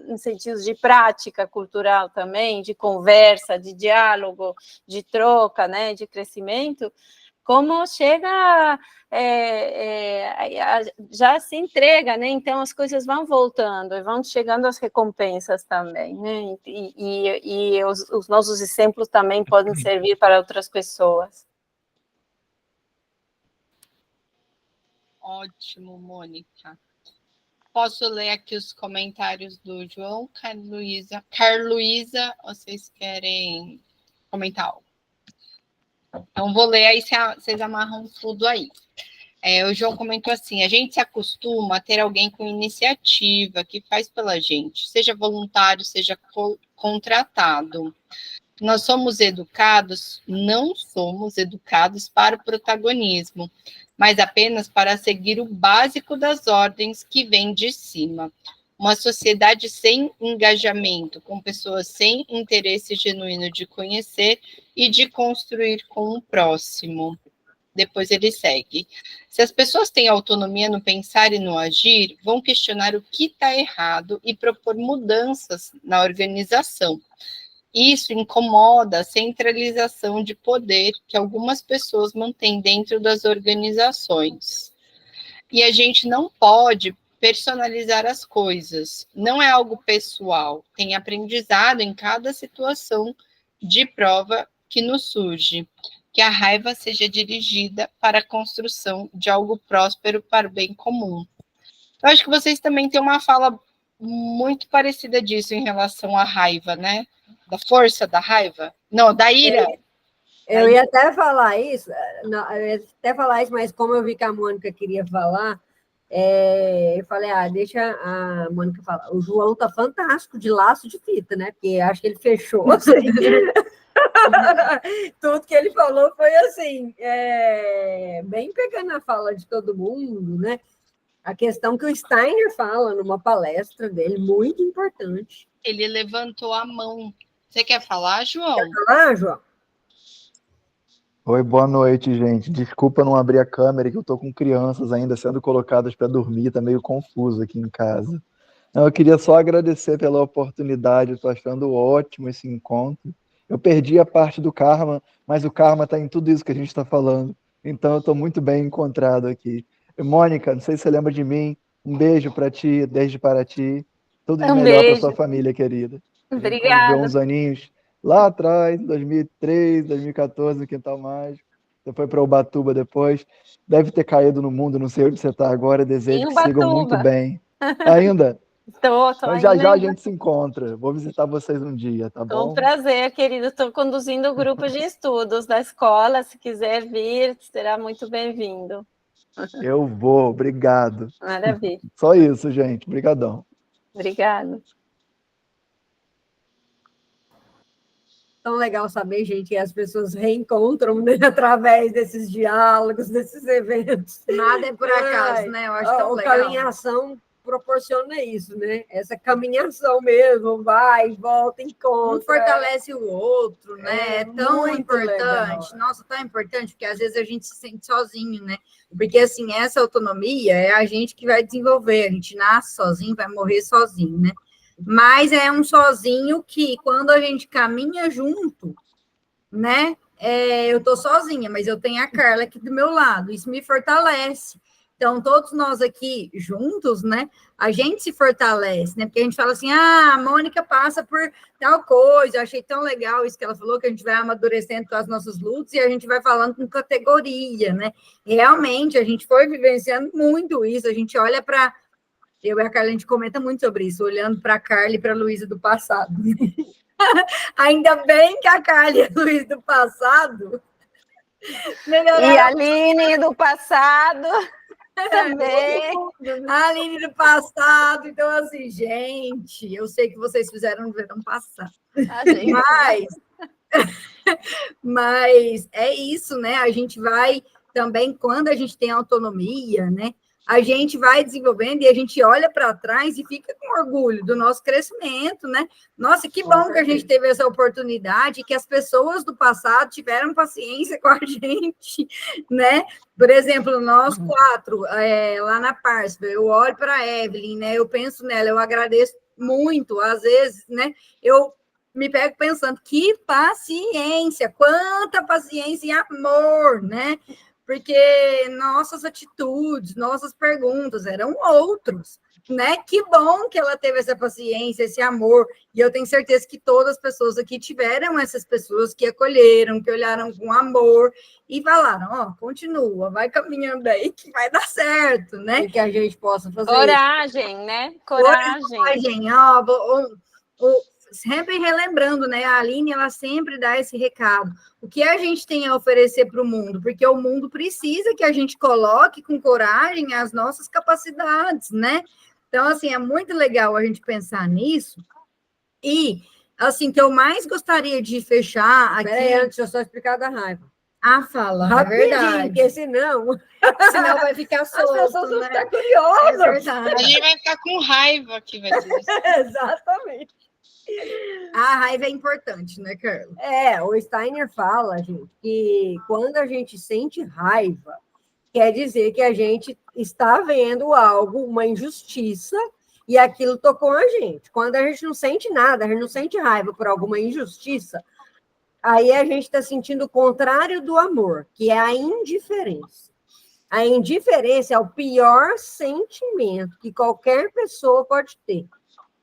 em sentidos de prática cultural também, de conversa, de diálogo, de troca, né, de crescimento, como chega, já se entrega, né? Então as coisas vão voltando, e vão chegando as recompensas também, né? E os nossos exemplos também podem servir para outras pessoas. Ótimo, Mônica. Posso ler aqui os comentários do João, Carluísa, vocês querem comentar algo? Então, vou ler, aí vocês amarram tudo aí. O João comentou assim: a gente se acostuma a ter alguém com iniciativa, que faz pela gente, seja voluntário, seja contratado. Nós somos educados, não somos educados para o protagonismo, mas apenas para seguir o básico das ordens que vêm de cima. Uma sociedade sem engajamento, com pessoas sem interesse genuíno de conhecer e de construir com o próximo. Depois ele segue. Se as pessoas têm autonomia no pensar e no agir, vão questionar o que está errado e propor mudanças na organização. Isso incomoda a centralização de poder que algumas pessoas mantêm dentro das organizações. E a gente não pode personalizar as coisas. Não é algo pessoal. Tem aprendizado em cada situação de prova que nos surge. Que a raiva seja dirigida para a construção de algo próspero para o bem comum. Eu acho que vocês também têm uma fala muito parecida disso em relação à raiva, né? Da força da raiva? Não, da ira. Eu ia até falar isso, mas como eu vi que a Mônica queria falar, eu falei, deixa a Mônica falar. O João tá fantástico de laço de fita, né? Porque acho que ele fechou assim. Tudo que ele falou foi assim, bem pegando a fala de todo mundo, né? A questão que o Steiner fala numa palestra dele, muito importante. Ele levantou a mão. Você quer falar, João? Quer falar, João? Oi, boa noite, gente. Desculpa não abrir a câmera, que eu tô com crianças ainda sendo colocadas para dormir, tá meio confuso aqui em casa. Eu queria só agradecer pela oportunidade, estou achando ótimo esse encontro. Eu perdi a parte do karma, mas o karma está em tudo isso que a gente está falando. Então eu estou muito bem encontrado aqui. Mônica, não sei se você lembra de mim. Um beijo para ti, beijo para ti. Tudo de melhor para sua família querida. Obrigada. Uns aninhos lá atrás, 2003, 2014, no Quintal Mágico. Você foi para Ubatuba depois. Deve ter caído no mundo, não sei onde você está agora. Desejo que sigam muito bem. Ainda? Estou então, já a gente se encontra. Vou visitar vocês um dia, tá bom? Um prazer, querido. Estou conduzindo o grupo de estudos da escola. Se quiser vir, será muito bem-vindo. Eu vou, obrigado. Maravilha. Só isso, gente. Obrigadão. Obrigada. Tão legal saber, gente, que as pessoas reencontram, né, através desses diálogos, desses eventos. Nada é por acaso, né? Eu acho tão legal. A caminhação proporciona isso, né? Essa caminhação mesmo, vai, volta, encontra. Um fortalece o outro, né? É tão importante. Legal. Nossa, tão importante, porque às vezes a gente se sente sozinho, né? Porque, assim, essa autonomia é a gente que vai desenvolver. A gente nasce sozinho, vai morrer sozinho, né? Mas é um sozinho que, quando a gente caminha junto, né? Eu tô sozinha, mas eu tenho a Carla aqui do meu lado. Isso me fortalece. Então, todos nós aqui juntos, né, a gente se fortalece, né, porque a gente fala assim, a Mônica passa por tal coisa, eu achei tão legal isso que ela falou, que a gente vai amadurecendo com as nossas lutas e a gente vai falando com categoria, né, e realmente a gente foi vivenciando muito isso, a gente olha para, eu e a Carla, a gente comenta muito sobre isso, olhando para a Carla e para a Luísa do passado. Ainda bem que a Carla e a Luísa do passado Melhorar E a Aline do passado também. a Aline do passado. Então, assim, gente, eu sei que vocês fizeram no verão passado. A gente, Mas é isso, né? A gente vai também, quando a gente tem autonomia, né? A gente vai desenvolvendo e a gente olha para trás e fica com orgulho do nosso crescimento, né? Nossa, que bom que a gente teve essa oportunidade, que as pessoas do passado tiveram paciência com a gente, né? Por exemplo, nós 4, lá na Parsifal, eu olho para a Evelyn, né? Eu penso nela, eu agradeço muito, às vezes, né? Eu me pego pensando, que paciência, quanta paciência e amor, né? Porque nossas atitudes, nossas perguntas eram outros, né? Que bom que ela teve essa paciência, esse amor, e eu tenho certeza que todas as pessoas aqui tiveram essas pessoas que acolheram, que olharam com amor e falaram, ó, continua, vai caminhando aí que vai dar certo, né? E que a gente possa fazer coragem, né? Coragem. Coragem, ó, sempre relembrando, né? A Aline, ela sempre dá esse recado. O que a gente tem a oferecer para o mundo? Porque o mundo precisa que a gente coloque com coragem as nossas capacidades, né? Então, assim, é muito legal a gente pensar nisso. E, assim, que eu mais gostaria de fechar aqui... Peraí, antes, deixa eu só explicar da raiva. Fala, Rapidinho, é verdade. porque senão Senão vai ficar solto, as pessoas vão né? ficar É curiosas. verdade. A gente vai ficar com raiva que vai ser isso. Exatamente. A raiva é importante, né, Carla? O Steiner fala, gente, que quando a gente sente raiva, quer dizer que a gente está vendo algo, uma injustiça, e aquilo tocou a gente. Quando a gente não sente nada, a gente não sente raiva por alguma injustiça, aí a gente está sentindo o contrário do amor, que é a indiferença. A indiferença é o pior sentimento que qualquer pessoa pode ter.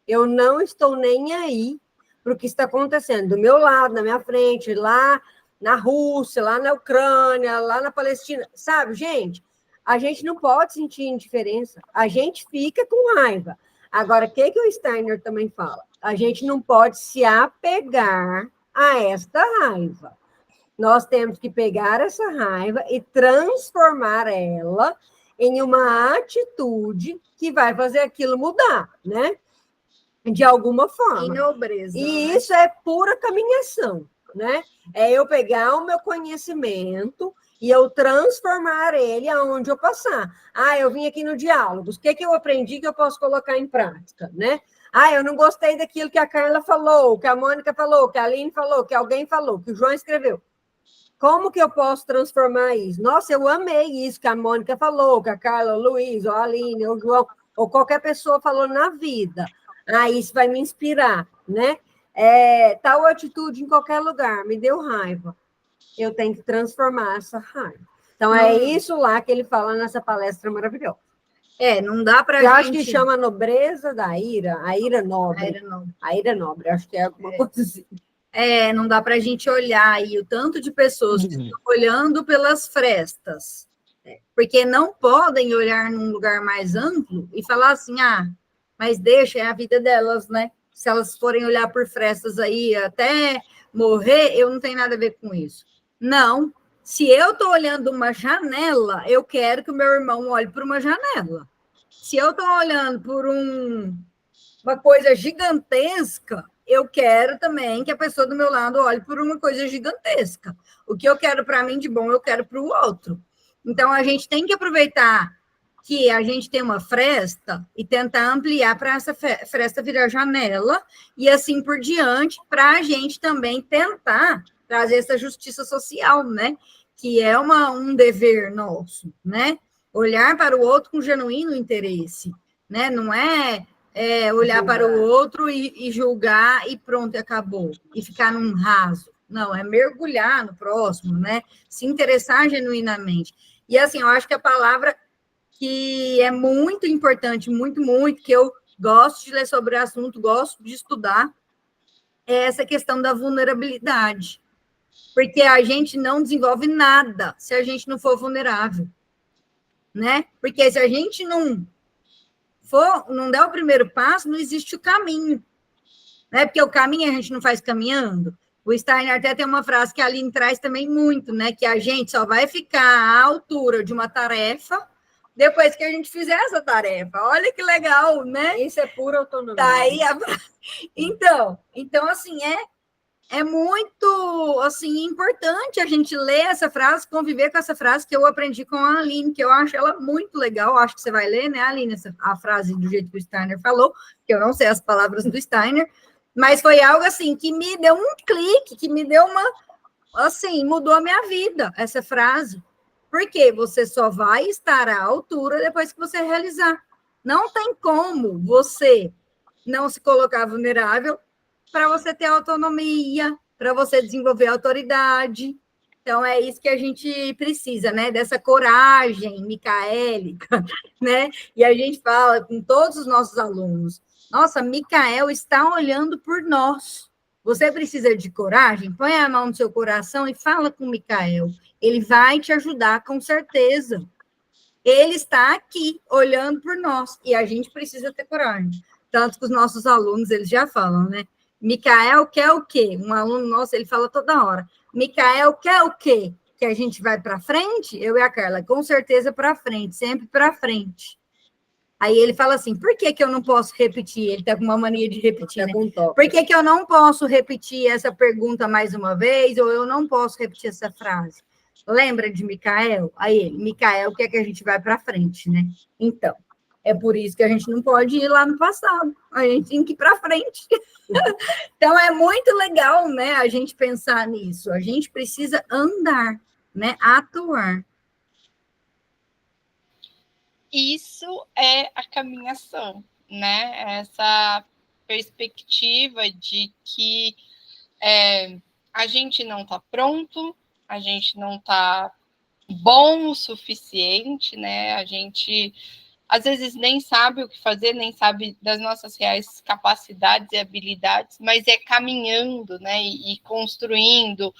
Eu não estou nem aí para o que está acontecendo do meu lado, na minha frente, lá na Rússia, lá na Ucrânia, lá na Palestina. Sabe, gente, a gente não pode sentir indiferença, a gente fica com raiva. Agora, o que o Steiner também fala? A gente não pode se apegar a esta raiva. Nós temos que pegar essa raiva e transformar ela em uma atitude que vai fazer aquilo mudar, né? De alguma forma. E nobreza. E né? isso é pura caminhação, né? É eu pegar o meu conhecimento e eu transformar ele aonde eu passar. Eu vim aqui no Diálogos, o que eu aprendi que eu posso colocar em prática, né? Eu não gostei daquilo que a Carla falou, que a Mônica falou, que a Aline falou, que alguém falou, que o João escreveu. Como que eu posso transformar isso? Nossa, eu amei isso que a Mônica falou, que a Carla, o Luiz, ou a Aline, ou o João, ou qualquer pessoa falou na vida. Isso vai me inspirar, né? Tal atitude em qualquer lugar me deu raiva. Eu tenho que transformar essa raiva. Então, é isso lá que ele fala nessa palestra maravilhosa. Não dá para Eu acho que chama nobreza da ira, a ira nobre. A ira nobre. Acho que é alguma coisa assim. Não dá para a gente olhar aí o tanto de pessoas que estão olhando pelas frestas, porque não podem olhar num lugar mais amplo e falar assim, mas deixa, é a vida delas, né? Se elas forem olhar por frestas aí até morrer, eu não tenho nada a ver com isso. Não. Se eu estou olhando uma janela, eu quero que o meu irmão olhe por uma janela. Se eu estou olhando por uma coisa gigantesca, eu quero também que a pessoa do meu lado olhe por uma coisa gigantesca. O que eu quero para mim de bom, eu quero para o outro. Então, a gente tem que aproveitar que a gente tem uma fresta e tentar ampliar para essa fresta virar janela e assim por diante, para a gente também tentar trazer essa justiça social, né? Que é um dever nosso, né? Olhar para o outro com genuíno interesse, né? Não é olhar para o outro e julgar e pronto, acabou. E ficar num raso. Não, é mergulhar no próximo, né? Se interessar genuinamente. E assim, eu acho que a palavra que é muito importante, muito, muito, que eu gosto de ler sobre o assunto, gosto de estudar, é essa questão da vulnerabilidade. Porque a gente não desenvolve nada se a gente não for vulnerável, né? Porque se a gente não der o primeiro passo, não existe o caminho, né? Porque o caminho a gente não faz caminhando. O Steiner até tem uma frase que a Aline traz também muito, né? Que a gente só vai ficar à altura de uma tarefa depois que a gente fizer essa tarefa. Olha que legal, né? Isso é pura autonomia. Tá aí então, assim, é muito, assim, importante a gente ler essa frase, conviver com essa frase que eu aprendi com a Aline, que eu acho ela muito legal. Acho que você vai ler, né, Aline, a frase do jeito que o Steiner falou, que eu não sei as palavras do Steiner, mas foi algo, assim, que me deu um clique, que me deu assim, mudou a minha vida, essa frase. Porque você só vai estar à altura depois que você realizar. Não tem como você não se colocar vulnerável para você ter autonomia, para você desenvolver autoridade. Então, é isso que a gente precisa, né? Dessa coragem micaélica, né? E a gente fala com todos os nossos alunos, nossa, Micael está olhando por nós. Você precisa de coragem? Põe a mão no seu coração e fala com o Micael. Ele vai te ajudar, com certeza. Ele está aqui, olhando por nós, e a gente precisa ter coragem. Tanto que os nossos alunos, eles já falam, né? Micael quer o quê? Um aluno nosso, ele fala toda hora. Micael quer o quê? Que a gente vai para frente? Eu e a Carla, com certeza para frente, sempre para frente. Aí ele fala assim, por que eu não posso repetir? Ele está com uma mania de repetir, né? Por que eu não posso repetir essa pergunta mais uma vez? Ou eu não posso repetir essa frase? Lembra de Micael? Aí ele, Micael quer que a gente vai para frente, né? Então, é por isso que a gente não pode ir lá no passado. A gente tem que ir para frente. Então, é muito legal, né, a gente pensar nisso. A gente precisa andar, né? Atuar. Isso é a caminhação, né? Essa perspectiva de que a gente não está pronto, a gente não está bom o suficiente, né? A gente, às vezes, nem sabe o que fazer, nem sabe das nossas reais capacidades e habilidades, mas é caminhando, né? E construindo,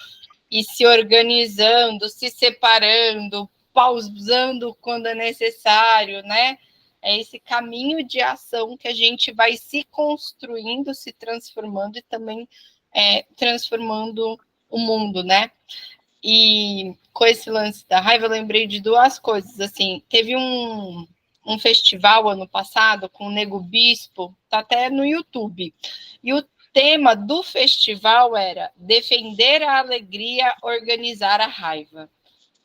e se organizando, se separando, pausando quando é necessário, né? É esse caminho de ação que a gente vai se construindo, se transformando e também transformando o mundo, né? E com esse lance da raiva, eu lembrei de duas coisas, assim, teve um festival ano passado com o Nego Bispo, tá até no YouTube, e o tema do festival era defender a alegria, organizar a raiva.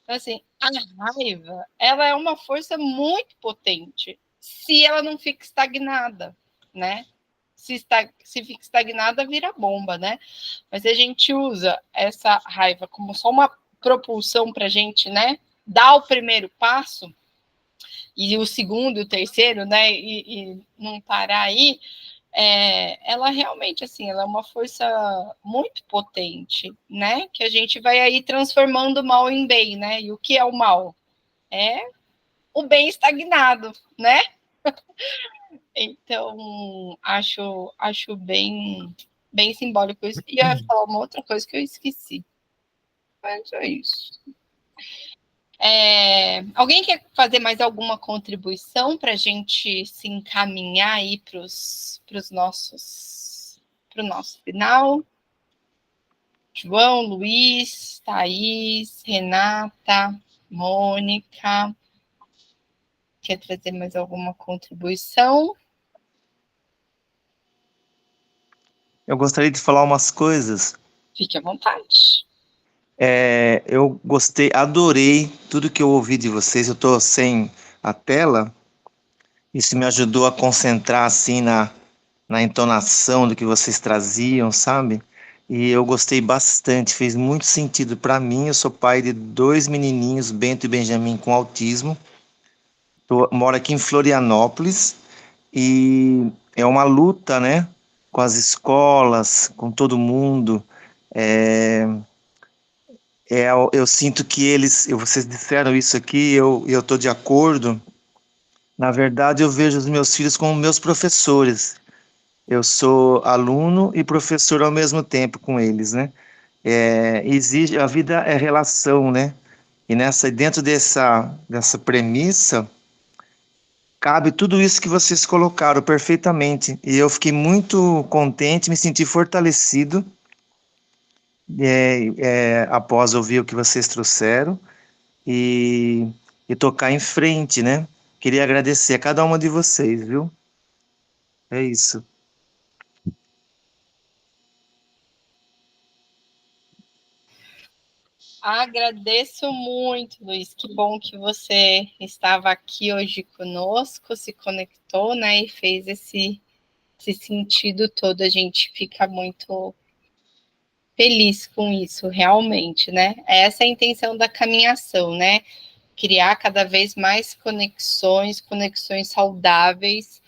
Então, assim, a raiva, ela é uma força muito potente, se ela não fica estagnada, né? Se fica estagnada, vira bomba, né? Mas se a gente usa essa raiva como só uma propulsão para a gente, né? Dar o primeiro passo, e o segundo, o terceiro, né? E não parar aí, ela realmente, assim, ela é uma força muito potente, né? Que a gente vai aí transformando o mal em bem, né? E o que é o mal? É o bem estagnado, né? Então, acho bem simbólico isso. E eu ia falar uma outra coisa que eu esqueci. Mas é isso. Alguém quer fazer mais alguma contribuição para a gente se encaminhar aí para o nosso final? João, Luiz, Thaís, Renata, Mônica. Quer trazer mais alguma contribuição? Eu gostaria de falar umas coisas. Fique à vontade. Eu gostei, adorei tudo que eu ouvi de vocês. Eu estou sem a tela. Isso me ajudou a concentrar assim na entonação do que vocês traziam, sabe? E eu gostei bastante, fez muito sentido para mim. Eu sou pai de 2 menininhos, Bento e Benjamin, com autismo. Moro aqui em Florianópolis e é uma luta, né? Com as escolas, com todo mundo. Eu sinto que vocês disseram isso aqui, eu estou de acordo. Na verdade, eu vejo os meus filhos como meus professores. Eu sou aluno e professor ao mesmo tempo com eles, né? A vida é relação, né? E dentro dessa premissa, cabe tudo isso que vocês colocaram perfeitamente. E eu fiquei muito contente, me senti fortalecido após ouvir o que vocês trouxeram e tocar em frente, né? Queria agradecer a cada uma de vocês, viu? É isso. Agradeço muito, Luiz. Que bom que você estava aqui hoje conosco, se conectou, né? E fez esse sentido todo. A gente fica muito feliz com isso, realmente, né? Essa é a intenção da caminhação, né? Criar cada vez mais conexões saudáveis.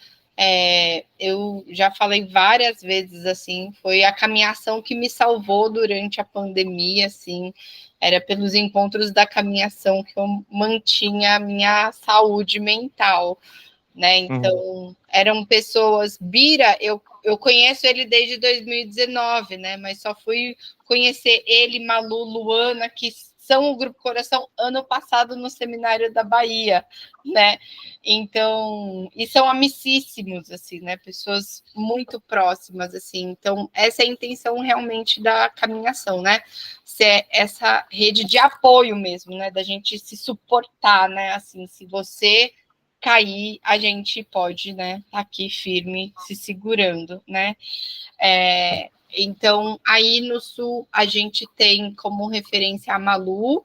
Eu já falei várias vezes, assim, foi a caminhação que me salvou durante a pandemia, assim, era pelos encontros da caminhação que eu mantinha a minha saúde mental, né? Então, eram pessoas... Bira, eu conheço ele desde 2019, né? Mas só fui conhecer ele, Malu, Luana, que são o Grupo Coração ano passado no Seminário da Bahia, né? Então, e são amicíssimos, assim, né? Pessoas muito próximas, assim. Então, essa é a intenção realmente da caminhação, né? Ser essa rede de apoio mesmo, né? Da gente se suportar, né? Assim, se você cair, a gente pode, né? Tá aqui firme, se segurando, né? Então, aí no Sul, a gente tem como referência a Malu.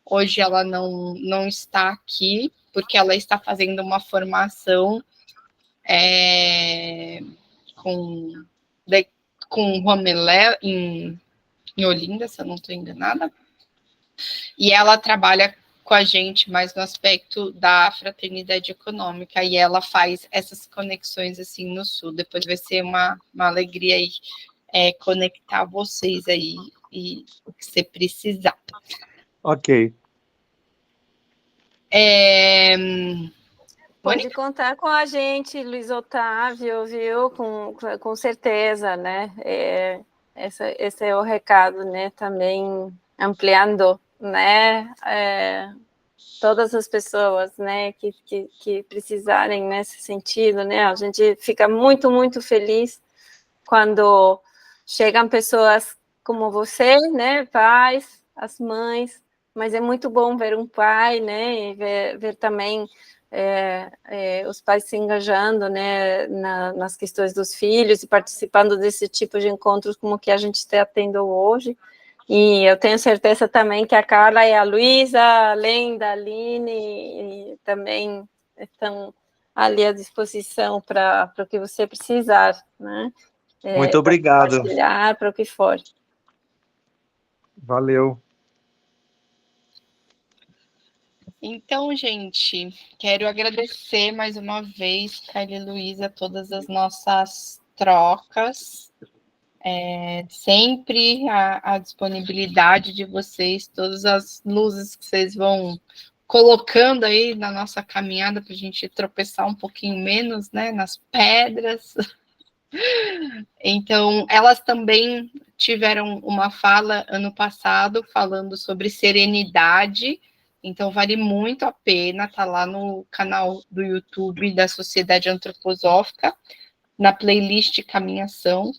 Hoje ela não está aqui, porque ela está fazendo uma formação com Romelé em Olinda, se eu não estou enganada. E ela trabalha com a gente mais no aspecto da fraternidade econômica, e ela faz essas conexões assim no Sul. Depois vai ser uma alegria aí conectar vocês aí e o que você precisar. Ok. Pode contar com a gente, Luiz Otávio, viu? Com certeza, né? Esse é o recado, né? Também ampliando, né? Todas as pessoas, né? Que precisarem nesse sentido, né? A gente fica muito, muito feliz quando chegam pessoas como você, né? Pais, as mães, mas é muito bom ver um pai, né? E ver também os pais se engajando, né, nas questões dos filhos e participando desse tipo de encontros como que a gente está tendo hoje. E eu tenho certeza também que a Carla e a Luísa, além da Aline, e também estão ali à disposição para o que você precisar, né? Muito obrigado. Compartilhar para o que for. Valeu. Então, gente, quero agradecer mais uma vez, Carla e Luísa, todas as nossas trocas, sempre a disponibilidade de vocês, todas as luzes que vocês vão colocando aí na nossa caminhada para a gente tropeçar um pouquinho menos, né, nas pedras. Então, elas também tiveram uma fala ano passado falando sobre serenidade. Então, vale muito a pena, tá lá no canal do YouTube da Sociedade Antroposófica, na playlist Caminhação.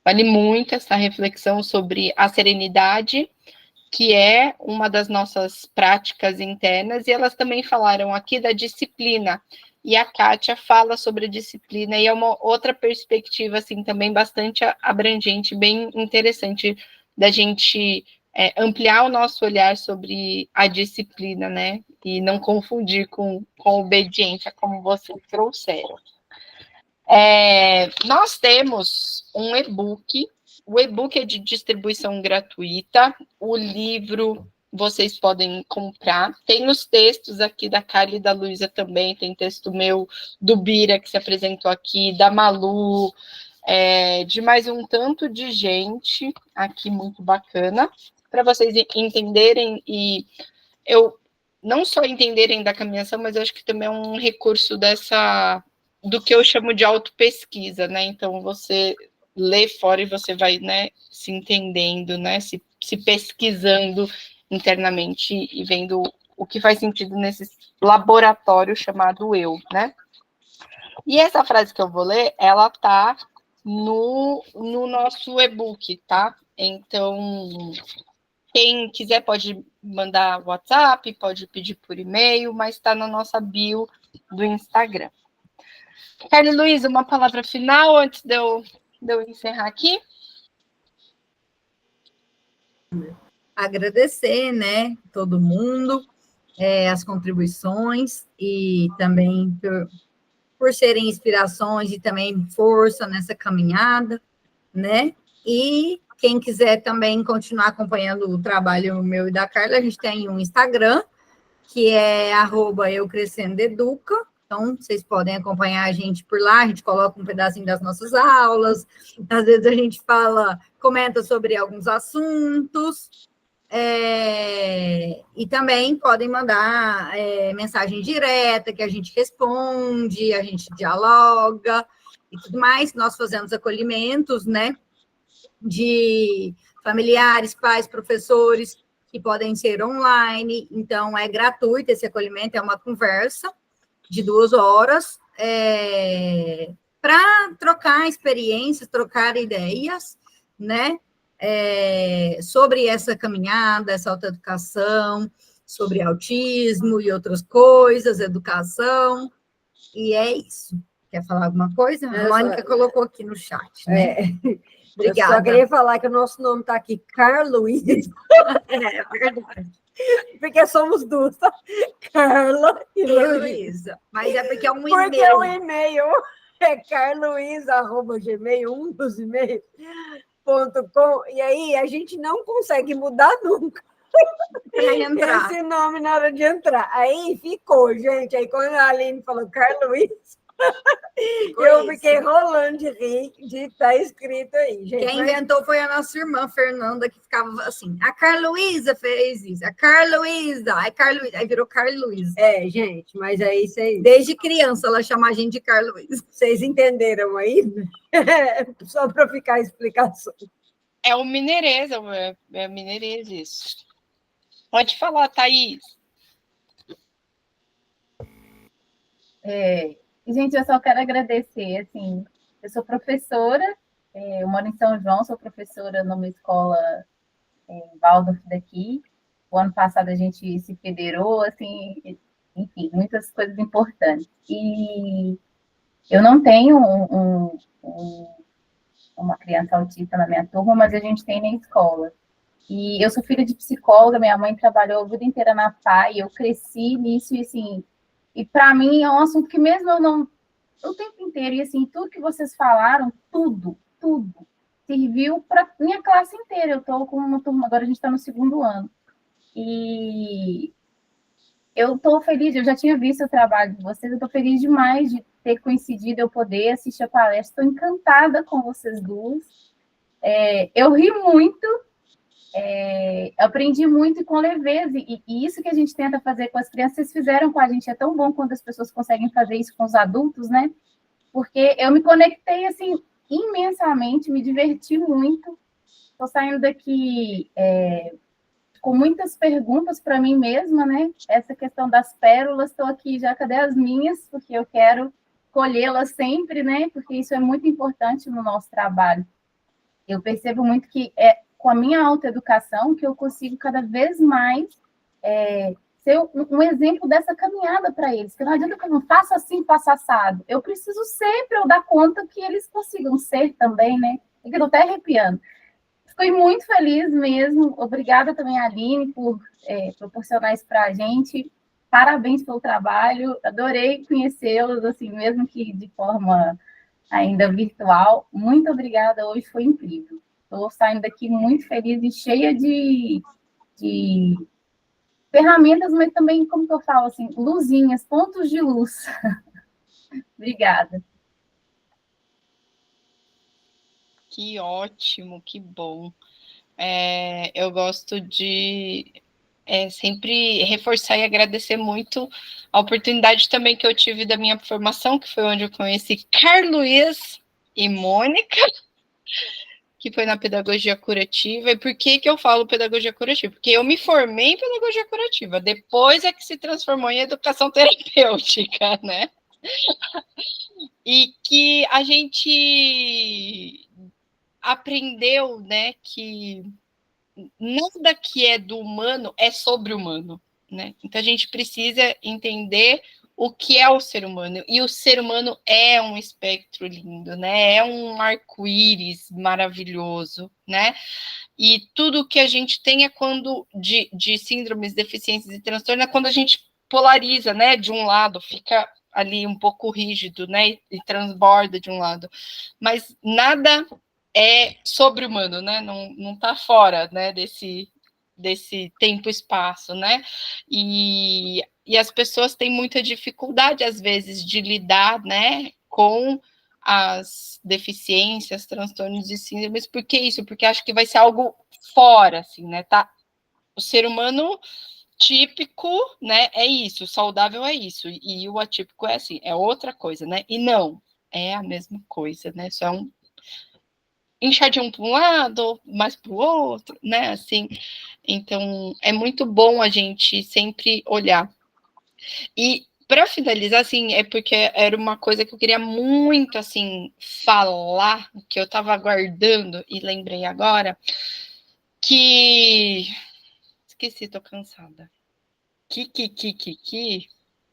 Vale muito essa reflexão sobre a serenidade, que é uma das nossas práticas internas, e elas também falaram aqui da disciplina. E a Kátia fala sobre a disciplina, e é uma outra perspectiva, assim, também bastante abrangente, bem interessante da gente ampliar o nosso olhar sobre a disciplina, né? E não confundir com obediência, como vocês trouxeram. Nós temos um e-book. O e-book é de distribuição gratuita. O livro vocês podem comprar. Tem os textos aqui da Carla e da Luísa também. Tem texto meu, do Bira, que se apresentou aqui, da Malu, de mais um tanto de gente aqui, muito bacana, para vocês entenderem, e eu não só entenderem da caminhação, mas eu acho que também é um recurso do que eu chamo de autopesquisa, né? Então, você lê fora e você vai, né, se entendendo, né, se pesquisando internamente e vendo o que faz sentido nesse laboratório chamado eu, né? E essa frase que eu vou ler, ela tá no nosso e-book, tá? Então, quem quiser pode mandar WhatsApp, pode pedir por e-mail, mas está na nossa bio do Instagram. Carla Luiz, uma palavra final antes de eu encerrar aqui? Agradecer, né, todo mundo, as contribuições e também por serem inspirações e também força nessa caminhada, né? E quem quiser também continuar acompanhando o trabalho meu e da Carla, a gente tem um Instagram, que é @eucrescendoeduca. Então, vocês podem acompanhar a gente por lá, a gente coloca um pedacinho das nossas aulas, às vezes a gente comenta sobre alguns assuntos, e também podem mandar mensagem direta, que a gente responde, a gente dialoga e tudo mais. Nós fazemos acolhimentos, né, de familiares, pais, professores, que podem ser online, então é gratuito esse acolhimento, é uma conversa de 2 horas, para trocar experiências, trocar ideias, né, sobre essa caminhada, essa autoeducação, sobre autismo e outras coisas, educação, e é isso. Quer falar alguma coisa? A Mônica colocou aqui no chat, né? Obrigada. Eu só queria falar que o nosso nome está aqui, Carla Luiz. É verdade. Porque somos duas, tá? Carla e Luísa. Mas é porque é um e-mail. Porque o e-mail é carluiz@gmail, um dos e-mails.com, e aí a gente não consegue mudar nunca esse nome na hora de entrar. Aí ficou, gente. Aí quando a Aline falou Carla Luiz, eu fiquei rolando de rir de estar escrito aí, gente. Quem inventou foi a nossa irmã Fernanda, que ficava assim, a Carla Luísa fez isso, a Carla Luísa, aí virou Carla Luísa. Gente, mas aí vocês... Desde criança ela chama a gente de Carla Luísa. Vocês entenderam aí? Só para ficar a explicação. É o Mineirês, é Mineirês isso. Pode falar, Thaís. Gente, eu só quero agradecer, assim, eu sou professora, eu moro em São João, sou professora numa escola em Waldorf daqui. O ano passado a gente se federou, assim, enfim, muitas coisas importantes. E eu não tenho uma criança autista na minha turma, mas a gente tem na escola. E eu sou filha de psicóloga, minha mãe trabalhou a vida inteira na PAI, eu cresci nisso, e assim, e para mim é um assunto que mesmo eu não, o tempo inteiro, e assim, tudo que vocês falaram, tudo, serviu para minha classe inteira. Eu estou com uma turma, agora a gente está no 2º ano. E eu estou feliz, eu já tinha visto o trabalho de vocês, eu estou feliz demais de ter coincidido, eu poder assistir a palestra, estou encantada com vocês duas. Eu ri muito, aprendi muito com leveza, e isso que a gente tenta fazer com as crianças, vocês fizeram com a gente, é tão bom quando as pessoas conseguem fazer isso com os adultos, né? Porque eu me conectei, assim, imensamente, me diverti muito, estou saindo daqui com muitas perguntas para mim mesma, né? Essa questão das pérolas, estou aqui já, cadê as minhas? Porque eu quero colhê-las sempre, né? Porque isso é muito importante no nosso trabalho. Eu percebo muito que com a minha autoeducação que eu consigo cada vez mais ser um exemplo dessa caminhada para eles, que não adianta que eu não faça assim, faça assado. Eu preciso ser para eu dar conta que eles consigam ser também, né? Eu estou até arrepiando. Fiquei muito feliz mesmo. Obrigada também, Aline, por proporcionar isso para a gente. Parabéns pelo trabalho. Adorei conhecê-los, assim, mesmo que de forma ainda virtual. Muito obrigada. Hoje foi incrível. Estou saindo daqui muito feliz e cheia de ferramentas, mas também, como que eu falo, assim, luzinhas, pontos de luz. Obrigada. Que ótimo, que bom. Eu gosto de sempre reforçar e agradecer muito a oportunidade também que eu tive da minha formação, que foi onde eu conheci Carla Luiz e Mônica, que foi na pedagogia curativa. E por que eu falo pedagogia curativa? Porque eu me formei em pedagogia curativa, depois é que se transformou em educação terapêutica, né? E que a gente aprendeu, né, que nada que é do humano é sobre-humano, né? Então a gente precisa entender o que é o ser humano, e o ser humano é um espectro lindo, né? É um arco-íris maravilhoso, né? E tudo que a gente tem é quando de síndromes, deficiências e transtornos é quando a gente polariza, né? De um lado, fica ali um pouco rígido, né? E transborda de um lado. Mas nada é sobre-humano, né? Não está fora, né? Desse tempo e espaço, né? E as pessoas têm muita dificuldade, às vezes, de lidar, né, com as deficiências, transtornos e síndromes. Por que isso? Porque acho que vai ser algo fora, assim, né? Tá? O ser humano típico, né, é isso, o saudável é isso, e o atípico é assim, é outra coisa, né? E não, é a mesma coisa, né? Só é um inchadinho para um lado, mais para o outro, né? Assim, então é muito bom a gente sempre olhar. E para finalizar, assim, é porque era uma coisa que eu queria muito, assim, falar, que eu estava aguardando e lembrei agora, que esqueci, tô cansada.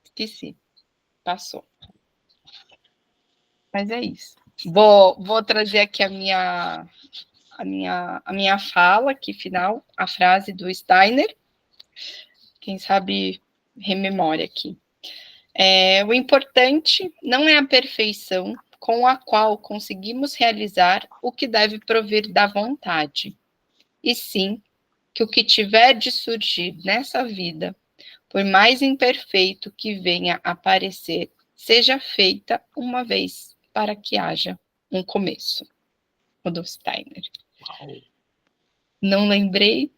Esqueci, passou. Mas é isso. Vou trazer aqui a minha fala aqui final, a frase do Steiner. Quem sabe rememora aqui. O importante não é a perfeição com a qual conseguimos realizar o que deve provir da vontade, e sim que o que tiver de surgir nessa vida, por mais imperfeito que venha a parecer, seja feita uma vez para que haja um começo. O do Steiner. Uau. Não lembrei,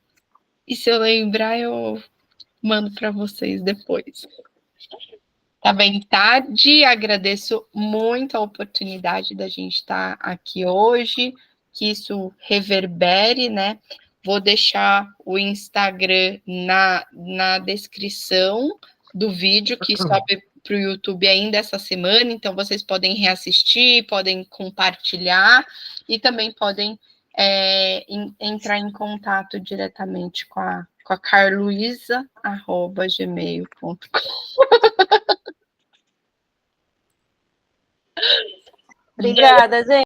e se eu lembrar, eu mando para vocês depois. Tá bem tarde, agradeço muito a oportunidade da gente estar aqui hoje, que isso reverbere, né? Vou deixar o Instagram na descrição do vídeo, que sobe para o YouTube ainda essa semana, então vocês podem reassistir, podem compartilhar e também podem entrar em contato diretamente com a carluisa@gmail.com. Obrigada, gente.